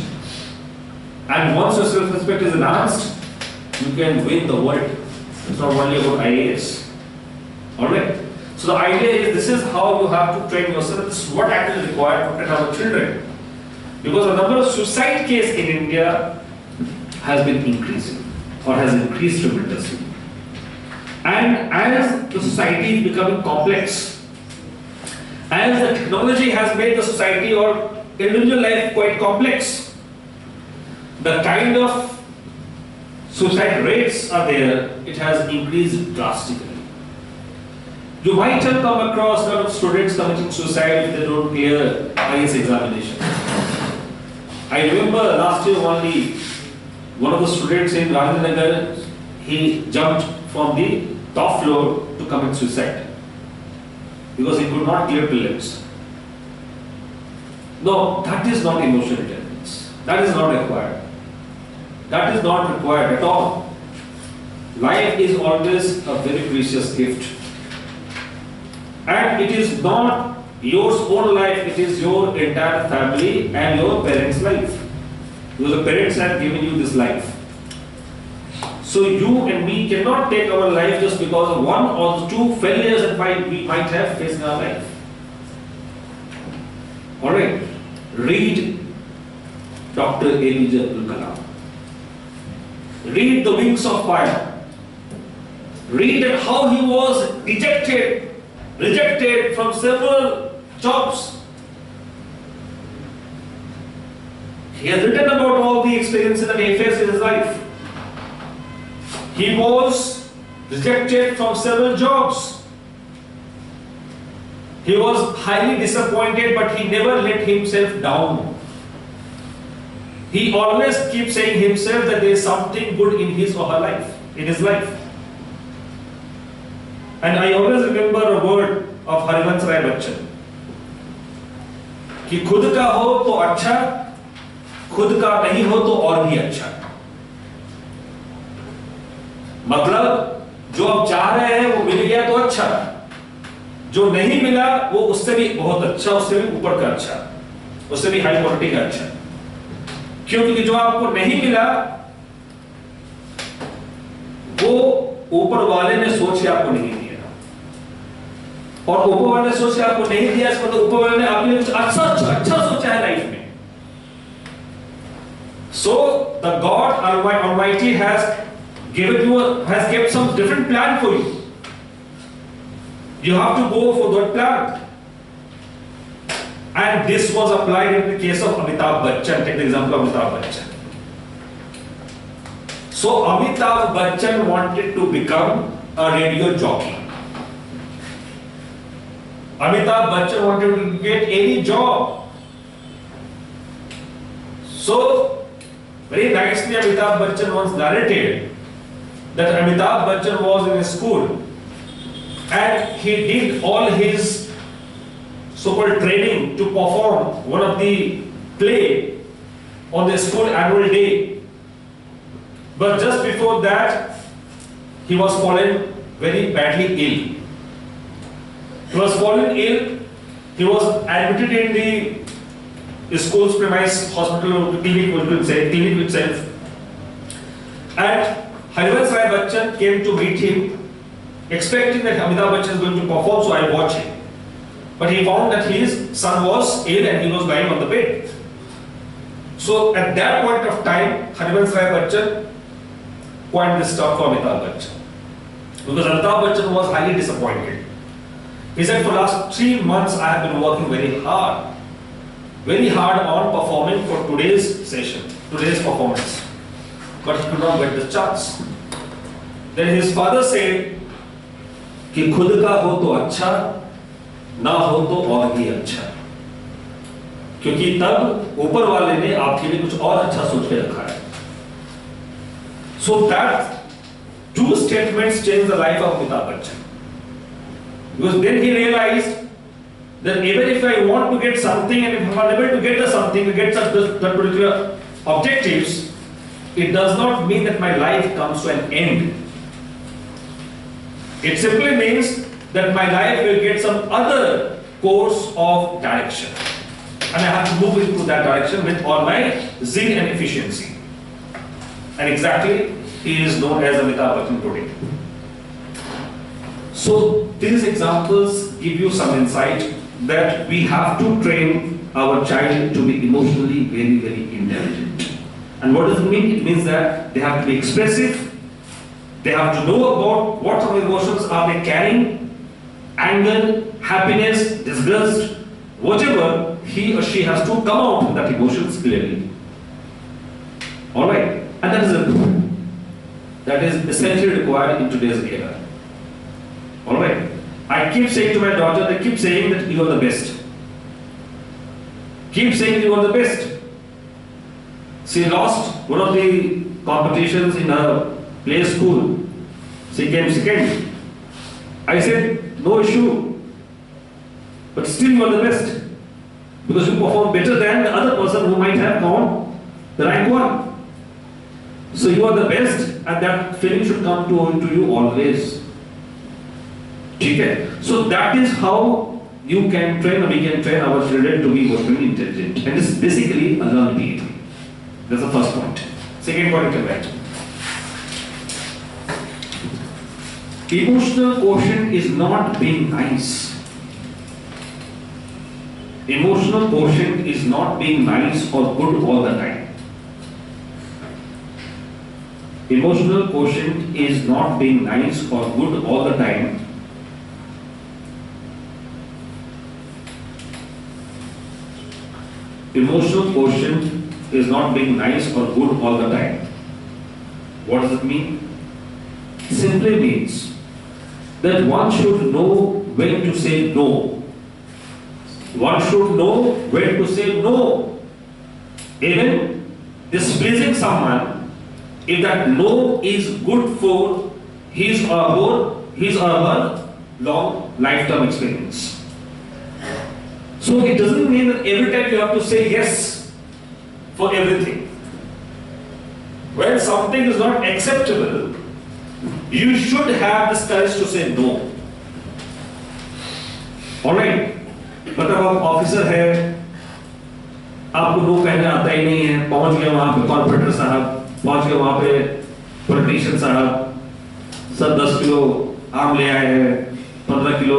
And once your self-respect is enhanced, you can win the world. It's not only about IAS. Alright? So the idea is this is how you have to train yourself. This is what actually is required to train our children. Because the number of suicide cases in India has been increasing or has increased tremendously. And as the society is becoming complex, as the technology has made the society or individual life quite complex, the kind of suicide rates are there, it has increased drastically. You might have come across a lot of students committing suicide if they don't clear IAS examination. I remember last year only, one of the students in Rajanagar, he jumped from the top floor to commit suicide because he could not clear the lips. No, that is not emotional intelligence. That is not required. That is not required at all. Life is always a very precious gift. And it is not your own life, it is your entire family and your parents' life. Because the parents have given you this life. So you and me cannot take our life just because of one or two failures that we might have faced in our life. Alright, read Dr. APJ Abdul Kalam. Read The Wings of Fire. Read how he was rejected from several jobs. He has written about all the experiences that he faced in his life. He was rejected from several jobs. He was highly disappointed, but he never let himself down. He always keeps saying himself that there is something good in his or her life, in his life. And I always remember a word of Harivansh Rai Bachchan कि खुद का हो तो अच्छा, खुद का नहीं हो तो और भी अच्छा. मतलब जो आप चाह रहे हैं वो मिल गया तो अच्छा, जो नहीं मिला वो उससे भी बहुत अच्छा, उससे भी ऊपर का अच्छा, उससे भी हाई क्वालिटी का अच्छा. क्योंकि जो आपको नहीं मिला वो ऊपर वाले ने सोच के आपको नहीं दिया, और ऊपर वाले ने सोच के आपको नहीं दिया, इसका मतलब ऊपर वाले ने आपके लिए कुछ अच्छा सोचा है लाइफ में. So the God Almighty has has kept some different plan for you. You have to go for that plan. And this was applied in the case of Amitabh Bachchan. Take the example of Amitabh Bachchan. So Amitabh Bachchan wanted to become a radio jockey. Amitabh Bachchan wanted to get any job. So very nicely Amitabh Bachchan once narrated that Amitabh Bachchan was in a school and he did all his so-called training to perform one of the play on the school annual day. But just before that, he was fallen very badly ill. He was fallen ill. He was admitted in the school's premise hospital clinic itself. And Harivansh Rai Bachchan came to meet him, expecting that Amitabh Bachchan is going to perform, so I watched him. But he found that his son was ill and he was lying on the bed. So at that point of time, Harivansh Rai Bachchan coined this term for Amitabh Bachchan. Because Amitabh Bachchan was highly disappointed. He said, for the last 3 months I have been working very hard on performing for today's session, today's performance. But he could not get the chance. Then his father said कि खुद का हो तो अच्छा, ना हो तो और भी अच्छा, क्योंकि तब ऊपर वाले ने आपके लिए कुछ और अच्छा सोच के रखा है. So that two statements changed the life of Amitabh Bachchan. Because then he realized that even if I want to get something and if I'm unable to get the something, to get that particular objectives, it does not mean that my life comes to an end. It simply means that my life will get some other course of direction. And I have to move into that direction with all my zeal and efficiency. And exactly, he is known as Amitabh Bachchan today. So these examples give you some insight that we have to train our child to be emotionally very, very intelligent. And what does it mean? It means that they have to be expressive. They have to know about what sort of emotions are they carrying, anger, happiness, disgust, whatever, he or she has to come out with that emotions clearly. Alright, and that is a that is essentially required in today's era. Alright, I keep saying to my daughter, they keep saying that you are the best. Keep saying you are the best. She lost one of the competitions in her play school. She came second. I said, no issue. But still you are the best. Because you perform better than the other person who might have gone the rank 1. So you are the best, and that feeling should come to you always. Okay? So that is how you can train, or we can train our children to be emotionally intelligent. And this is basically a learned behavior. That's the first point. Second point, correct. Emotional quotient is not being nice. Emotional quotient is not being nice or good all the time. Emotional quotient is not being nice or good all the time. Emotional quotient is not being nice or good all the time. What does it mean? Simply means that one should know when to say no. One should know when to say no. Even displeasing someone, if that no is good for his or her long lifetime experience. So it doesn't mean that every time you have to say yes for everything. When something is not acceptable, you should have this courage to say no. Alright? मतलब आप officer है, आपको no कहने आता ही नहीं है, पहुंच गए वहां पे कॉर्पोरेटर साहब, पहुंच गए वहां पे पॉलिटिशियन साहब, सर 10 किलो आम ले आए हैं, 15 किलो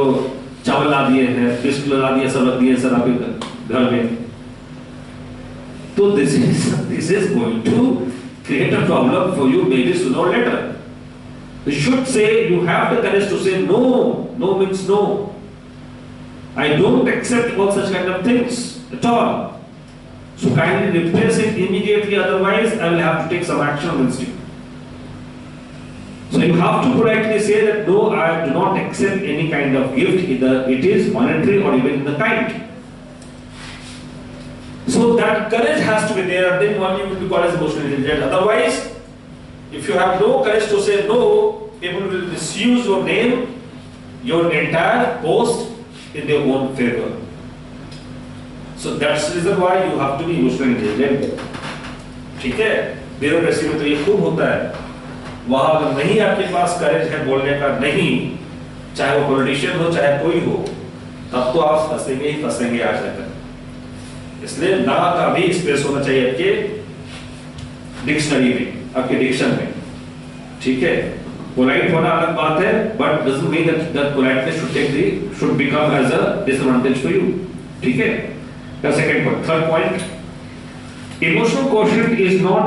चावल ला दिए हैं, 20 किलो ला दिए, सब रख दिए सर आपके घर में. तो this is going to create a problem for you maybe sooner or later. You should say, you have the courage to say no. No means no. I don't accept all such kind of things at all. So kindly replace it immediately, otherwise I will have to take some action against you. So you have to politely say that no, I do not accept any kind of gift, either it is monetary or even in the kind. So that courage has to be there, and then only you will be called as emotionally intelligent. Otherwise, if you have no courage to say no, people will misuse your name, your entire post in their own favor. So that's the reason why you have to be emotionally intelligent. ठीक है? Bureaucracy में तो ये खूब होता है. वहां अगर नहीं आपके पास करेज है बोलने का, नहीं, चाहे वो पॉलिटिशियन हो चाहे कोई हो, तब तो आप फंसेंगे ही फंसेंगे आज तक. इसलिए ना का भी स्पेस होना चाहिए आपके डिक्शनरी में, आपके डिक्शन में. ठीक है? Polite होना अलग बात है, but doesn't mean that politeness should become as a disadvantage for you. ठीक है? The second point, third point, emotional quotient is not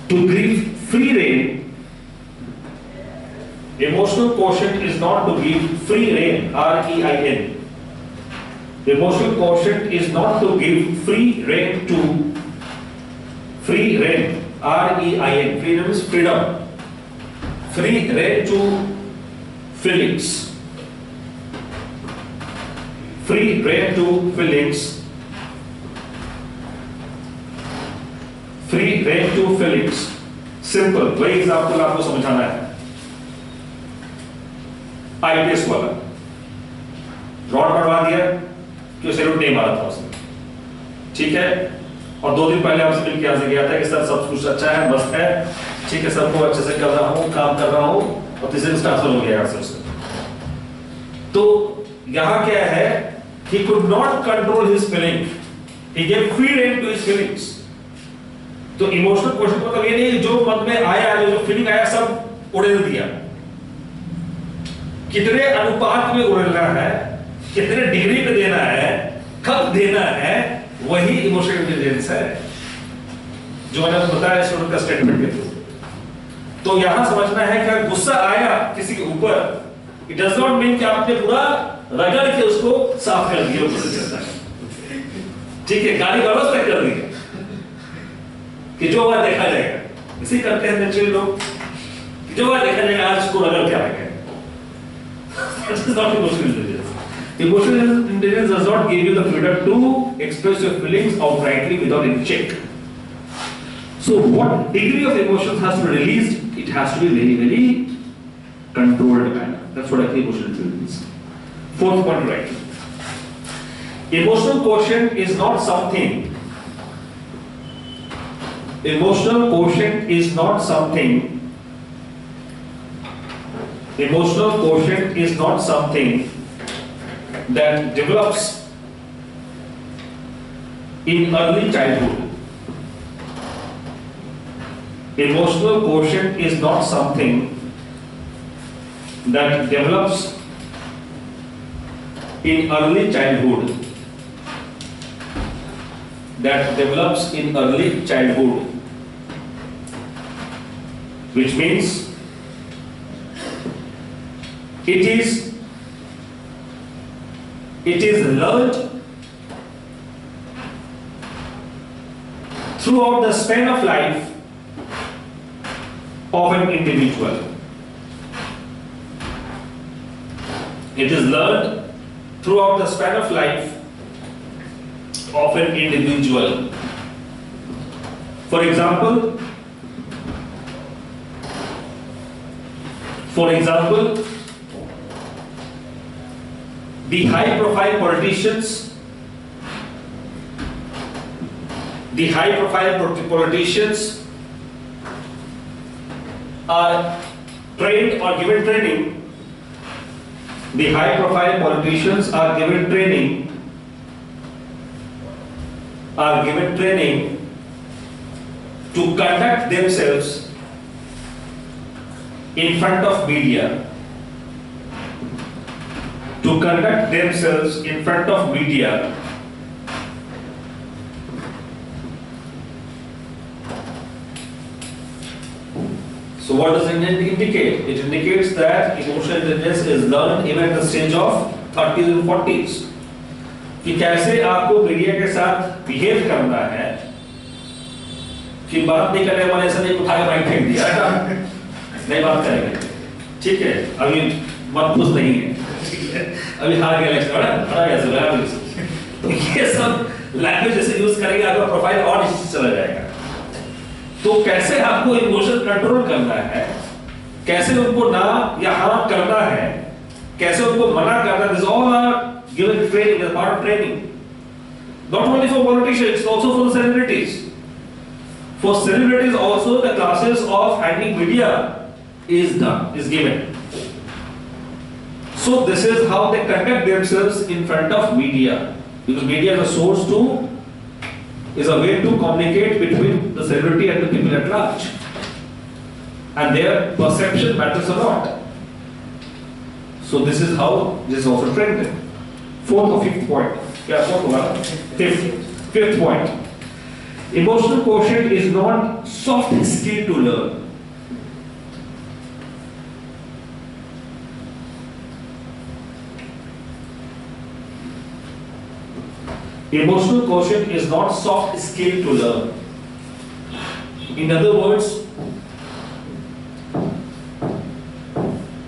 to give free rein. Emotional quotient is not to give free rein, R-E-I-N. Emotional quotient is not to give free rein, R-E-I-N. Freedom is freedom. Free rein to feelings. Free rein to feelings. Free rein to feelings. Simple. वही example आपको समझाना है. ITS वाला rod बढ़वा दिया कि salute नहीं मारा था उसने. ठीक है? और 2 दिन पहले आपसे मिलकर यहाँ से गया था कि सर सब कुछ अच्छा है, मस्त है, ठीक है, सबको अच्छे से कर रहा हूँ, काम कर रहा हूँ, और तीसरे दिन ट्रांसफर हो गया यहाँ से उसका. तो यहाँ क्या है? He could not control his feeling. He gave free rein to his feelings. तो इमोशनल क्वेश्चन मतलब ये नहीं जो मन में आया, जो फीलिंग आया सब उड़ेल दिया. कितने अनुपात में उड़ेलना है, कितने डिग्री पे देना है, कब देना है, वही इमोशनल इंटेलिजेंस है, जो मैंने आपको बताया स्टूडेंट का स्टेटमेंट के थ्रू. तो यहां समझना है कि गुस्सा आया किसी के ऊपर, इट डज नॉट मीन कि आपने पूरा रगड़ के उसको साफ कर दिया, ऊपर से चलता है. ठीक है? गाली गलौज तक कर दी कि जो हुआ देखा जाएगा. इसी करते हैं नेचुरल लोग, जो हुआ देखा जाएगा, आज को रगड़ के आएंगे. That is not emotional intelligence. Emotional intelligence does not give you the freedom to express your feelings outrightly without any check. So what degree of emotions has to be released? It has to be very, very controlled manner. That's what I think emotional intelligence. Fourth point, right? Emotional quotient is not something. Emotional quotient is not something. Emotional quotient is not something that develops in early childhood. Emotional quotient is not something that develops in early childhood. That develops in early childhood, which means it is learned throughout the span of life of an individual. It is learned throughout the span of life of an individual. For example, the high-profile politicians are trained or given training. The high-profile politicians are given training to conduct themselves in front of media. To conduct themselves in front of media. So what does it indicate? It indicates that emotional intelligence is learned even at the stage of 30s and 40s. कि कैसे आपको media के साथ behave करना है, कि बात नहीं करने वाले ऐसा नहीं उठाकर माइक फेंक दिया नहीं बात करेंगे, ठीक है, अभी मत खुश नहीं है, अभी हार गया इलेक्शन, बड़ा गया, तो ये सब लैंग्वेज जैसे यूज करेंगे आपका प्रोफाइल और नीचे चला जाएगा। तो कैसे आपको इमोशन कंट्रोल करना है, कैसे उनको ना या हाँ करना है, कैसे उनको मना करना है, this all are given training as part of training. Not only for politicians, also for the celebrities. For celebrities also the classes of handling media is given. So this is how they conduct themselves in front of media. Because media is a way to communicate between the celebrity and the people at large. And their perception matters a lot. So this is how this is also trained. Fourth or fifth point. Yeah, fifth point. Emotional quotient is not soft skill to learn. Emotional quotient is not soft skill to learn. In other words,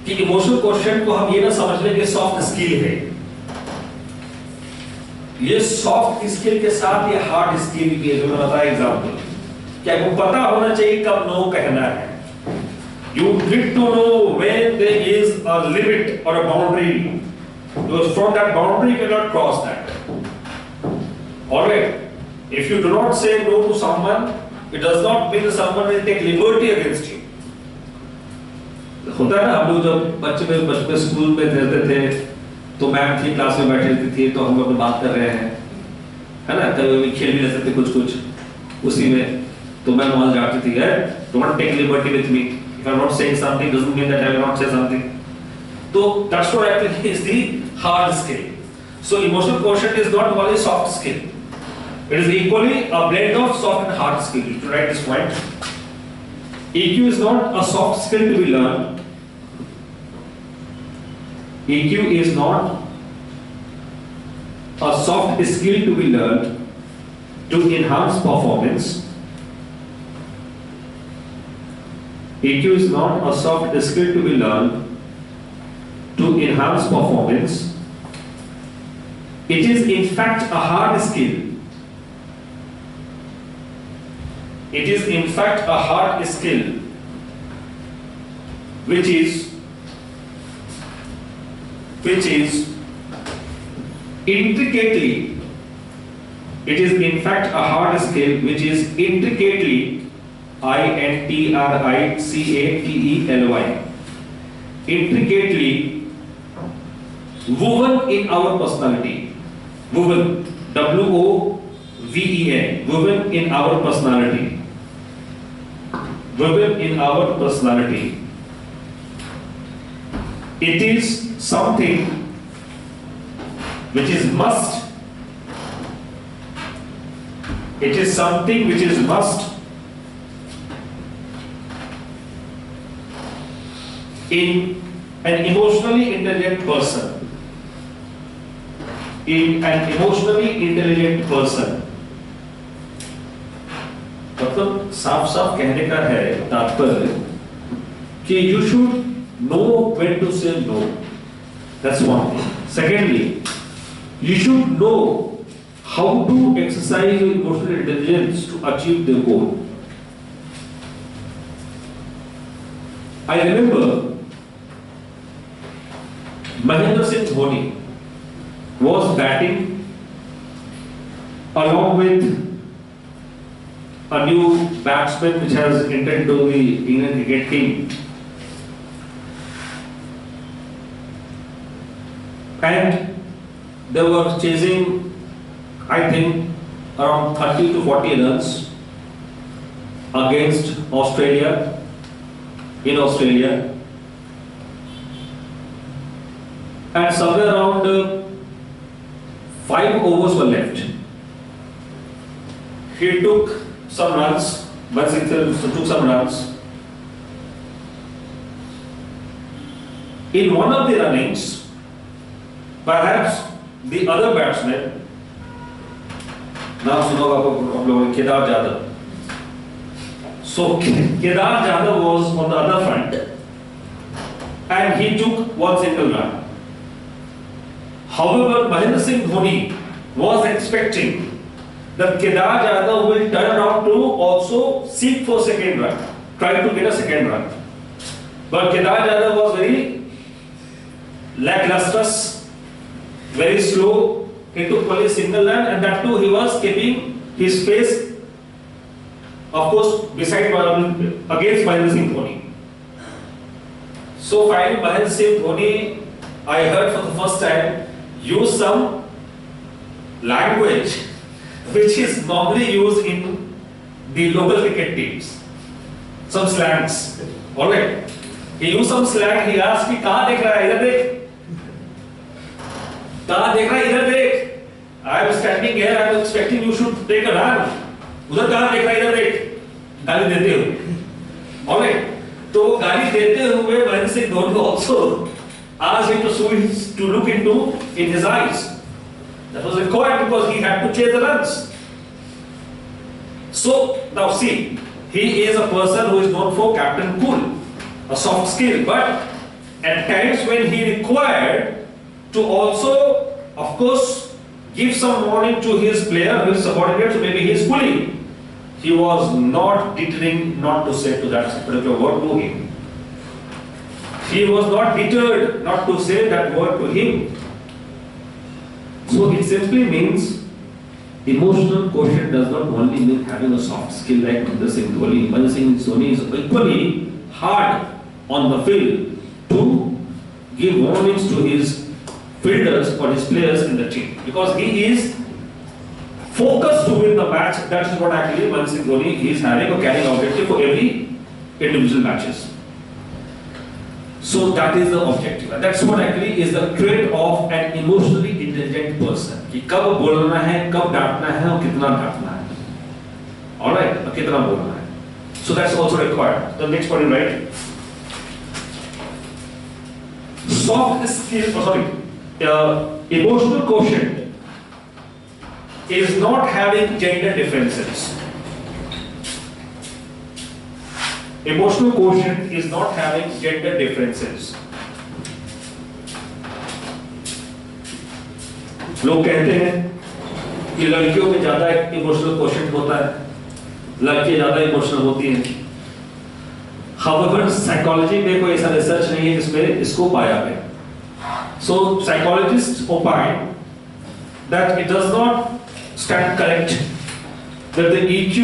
कि emotional question को हम ये ना समझ लें कि soft skill है, ये सॉफ्ट स्किल के साथ ये हार्ड स्किल भी है, जो मैंने बताया एग्जांपल, कि आपको पता होना चाहिए कब नो कहना है. You need to know when there is a limit or a boundary, because from that boundary you cannot cross that. Alright, if you do not say no to someone, it does not mean that someone will take liberty against you. होता है ना, हम लोग जब बच्चे school में रहते थे तो मैम थी क्लास में बैठी रहती थी तो हम लोग बात कर रहे हैं, है ना, कभी खेल भी रहे थे कुछ उसी में, तो मैम वहां जाती थी, don't take liberty with me, if I am not saying something doesn't mean that I will not say something. तो that's what actually is the hard skill. So emotional quotient is not only soft skill, it is equally a blend of soft and hard skill. To write this point, EQ is not a soft skill to be learned. EQ is not a soft skill to be learned to enhance performance. EQ is not a soft skill to be learned to enhance performance. It is in fact a hard skill. It is in fact a hard skill which is intricately, it is in fact a hard skill which is intricately, intricately, intricately woven in our personality. Woven, woven, woven in our personality. Woven in our personality. It is something which is must. It is something which is must in an emotionally intelligent person. In an emotionally intelligent person. मतलब साफ साफ कहने का है तात्पर्य कि you should know when to say no. That's one thing. Secondly, you should know how to exercise your emotional intelligence to achieve the goal. I remember Mahendra Singh Dhoni was batting along with a new batsman which has entered into the England cricket team. And they were chasing, I think, around 30 to 40 runs against Australia, in Australia. And somewhere around 5 overs were left. He took some runs, took some runs. In one of the runnings, perhaps the other batsman, नाम सुना होगा आप लोगों ने, Kedar Jadhav. So Kedar Jadhav was on the other front, and he took one single run. However, Mahendra Singh Dhoni was expecting that Kedar Jadhav will turn around to also seek for second run, try to get a second run. But Kedar Jadhav was very lacklustrous, very slow. He took only a single run, and that too he was keeping his face, of course, beside against Mahendra Singh Dhoni. So finally, Mahendra Singh Dhoni, I heard for the first time, use some language which is normally used in the local cricket teams. Some slangs. Alright. He used some slang. He asked me, "कहाँ देख रहा है? इधर देख. कहाँ देख रहा है? इधर देख. I am standing here. I was expecting you should take a run. उधर कहाँ देख रहा है? इधर देख." गाली देते हुए. Alright. तो गाली देते हुए Mahendra Singh Dhoni also asked him to look into in his eyes. That was required because he had to chase the runs. So now see, he is a person who is known for Captain Cool, a soft skill, but at times when he required to also, of course, give some warning to his player, his subordinates, maybe his bully, he was not deterring not to say to that particular word to him. He was not deterred not to say that word to him. So it simply means emotional quotient does not only mean having a soft skill like Mahendra Singh Dhoni. Mahendra Singh Dhoni is equally hard on the field to give warnings to his fielders or his players in the team, because he is focused to win the match. That is what actually Mahendra Singh Dhoni is having or carrying objective for every individual matches. So that is the objective. That's what actually is the trait of an emotionally intelligent person. कि कब बोलना है, कब डांटना है और कितना डांटना है. All right, और कितना बोलना है. So that's also required. The next point, right? Soft skill, emotional quotient is not having gender differences. Emotional quotient is not having gender differences. लोग कहते हैं कि लड़कियों में ज्यादा इमोशनल क्वोशेंट होता है, लड़कियां ज्यादा इमोशनल होती हैं। However, साइकोलॉजी में कोई ऐसा रिसर्च नहीं है जिसमें इसको पाया गया। So psychologists opine that it does not stand correct that the EQ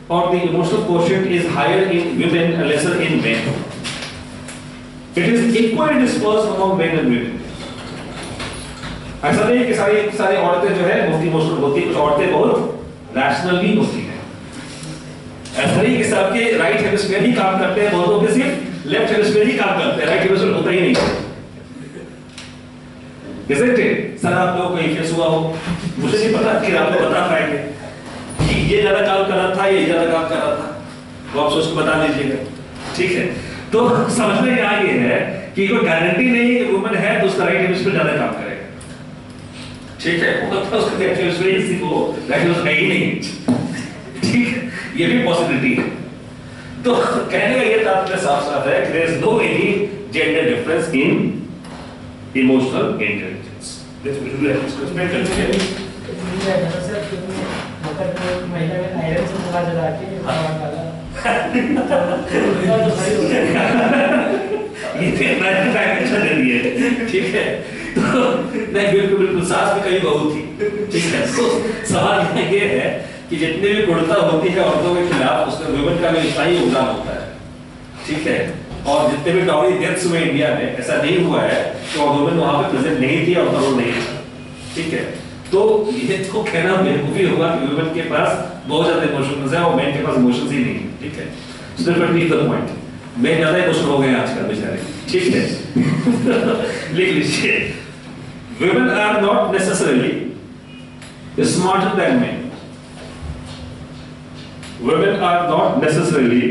or the emotional quotient is higher in women and lesser in men. It is equally dispersed among men and women. ऐसा नहीं कि सारी औरतें जो है बहुत emotional होती हैं, कुछ औरतें बहुत रैशनल भी होती हैं। ऐसा नहीं कि सबके राइट हेमिस्फीयर ही काम करते हैं, बहुतों के सिर्फ लेफ्ट हेमिस्फीयर ही काम करते हैं, राइट हेमिस्फीयर होता ही नहीं। Isn't it? सर आप लोगों को एक केस हुआ हो, मुझे नहीं पता कि आप लोग बता पाएंगे कि ये ज्यादा काम कर रहा था, ये ज्यादा काम कर रहा था, तो आप सोच के बता दीजिएगा, ठीक है? तो समझना यहाँ ये है कि कोई गारंटी नहीं कि वुमन है तो उसका राइट हेमिस्फीयर ज्यादा काम करेगा, ठीक है? वो तो उसका लेफ्ट हेमिस्फीयर इसी को राइट हेमिस्फीयर है ही नहीं, ठीक है? ये भी पॉसिबिलिटी है। तो कहने का ये तात्पर्य साफ-साफ है कि there is no any gender difference in emotional intelligence. Let's explain करते महिला में आयरन से मुका जला के ये देखना डायमेंशन दे दिए, ठीक है? तो नहीं बिल्कुल सास में कई बहू थी, ठीक है? तो सवाल ये है कि जितनी भी कुड़ता होती है औरतों के खिलाफ उसमें वुमेन का भी इतना ही योगदान होता है, ठीक है? और जितने भी डॉरी डेथ्स हुए इंडिया में ऐसा नहीं हुआ है कि वुमेन वहां पे प्रेजेंट नहीं थी और रोल नहीं था, ठीक है? तो ये तो कहना बेवकूफी होगा कि वुमेन के पास बहुत ज्यादा इमोशंस है और मेन के पास इमोशंस ही नहीं है, ठीक है? So that is the point. मैं ज्यादा इमोशनल हो गए आजकल बेचारे, ठीक है? लिख लीजिए, women are not necessarily smarter than men. Women are not necessarily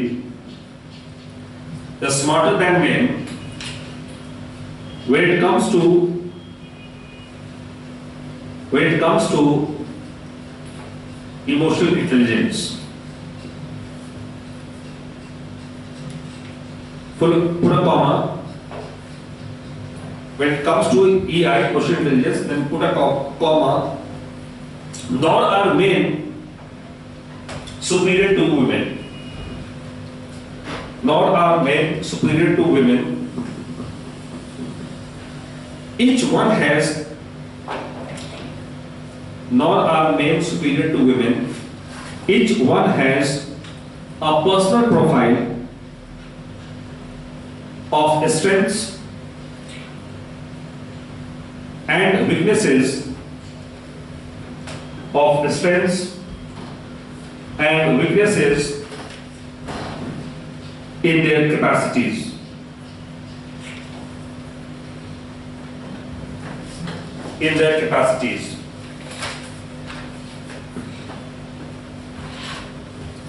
smarter than men when it comes to emotional intelligence. Put a comma. When it comes to EI, emotional intelligence, then put a comma. Nor are men superior to women. Nor are men superior to women. Each one has, nor are men superior to women. Each one has a personal profile of strengths and weaknesses, of strengths and weaknesses in their capacities. In their capacities.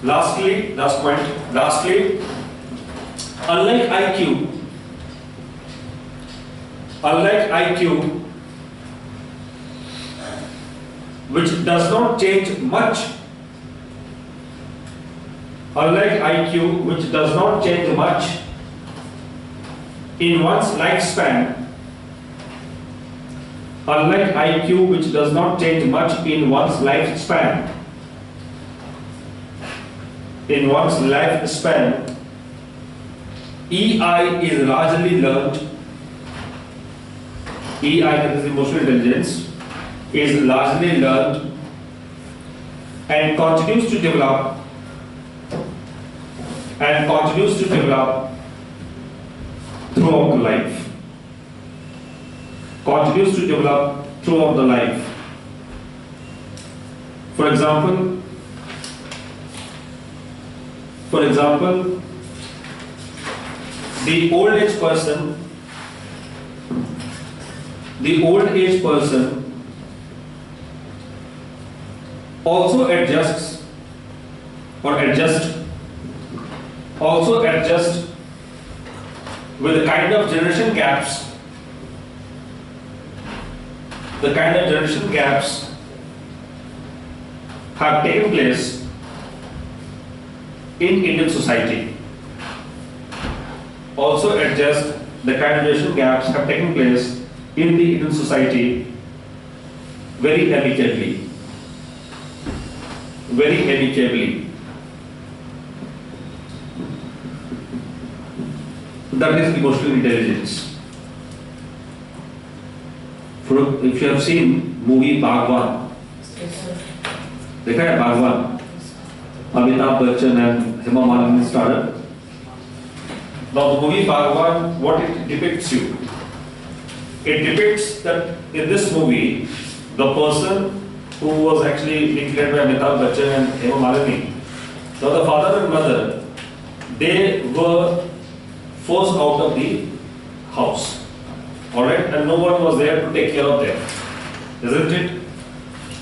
Last point. Unlike IQ, which does not change much. Unlike IQ, which does not change much in one's lifespan. Unlike IQ, which does not change much in one's lifespan. In one's lifespan, EI is largely learned. EI, that is emotional intelligence, is largely learned and continues to develop throughout the life. Continues to develop throughout the life. For example, the old age person also adjusts with the kind of generation gaps have taken place in Indian society. Also adjust the kind of generation gaps have taken place in the Indian society very amicably. That is emotional intelligence. If you have seen movie Bhagwan, देखा है Bhagwan? Amitabh Bachchan and Hema Malini starred. Now the movie Bhagwan, what it depicts you? It depicts that in this movie, the person who was actually being played by Amitabh Bachchan and Hema Malini, now the father and mother, they were forced out of the house. Alright, and no one was there to take care of them. Isn't it?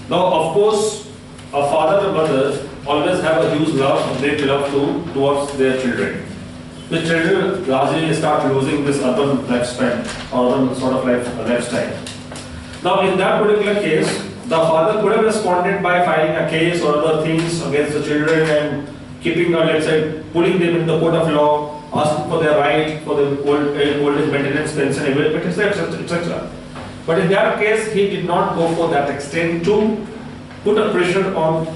Now, of course, a father and mother always have a huge love, great love towards their children. The children largely start losing this urban lifespan, urban sort of lifestyle. Now, in that particular case, the father could have responded by filing a case or other things against the children and keeping, let's say, pulling them in the court of law, asking for their right, for the old age maintenance pension, etc., etc. But in that case, he did not go for that extent to put a pressure on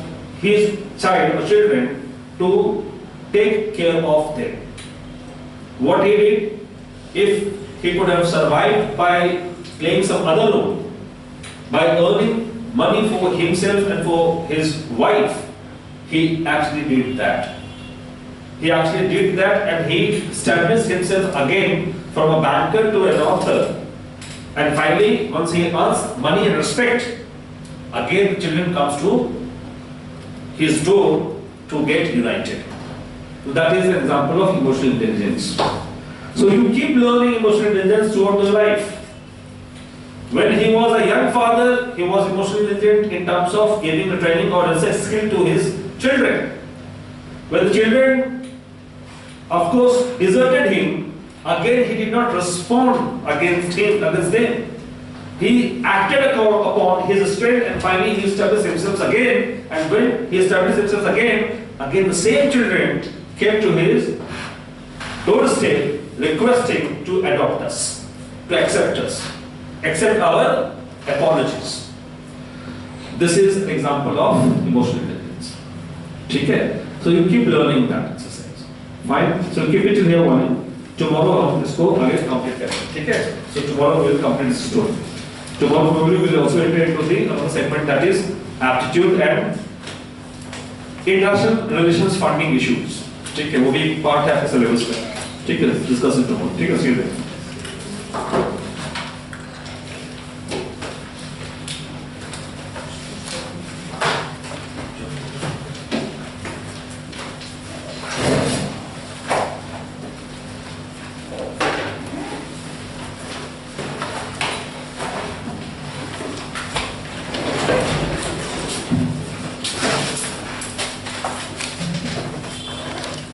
his child or children to take care of them. What he did, if he could have survived by playing some other role, by earning money for himself and for his wife, he actually did that. He actually did that and he established himself again from a banker to an author. And finally, once he earns money and respect, again the children comes to his door to get united. So that is an example of emotional intelligence. So you keep learning emotional intelligence throughout your life. When he was a young father, he was emotionally intelligent in terms of giving a training or a skill to his children. When the children, of course, deserted him, again he did not respond against them. He acted upon his strength and finally he established himself again. And when he established himself again the same children came to his doorstep requesting to adopt us, to accept us, accept our apologies. This is an example of emotional intelligence. Okay? So you keep learning that exercise. Fine? So keep it in here one. Tomorrow हम इसको आगे complete करेंगे. ठीक है? So tomorrow we will complete this story. Tomorrow probably we will also enter into the another segment that is aptitude and international relations funding issues. ठीक है? वो भी part है आपके syllabus का. ठीक है? Discuss it tomorrow. ठीक है? See you then.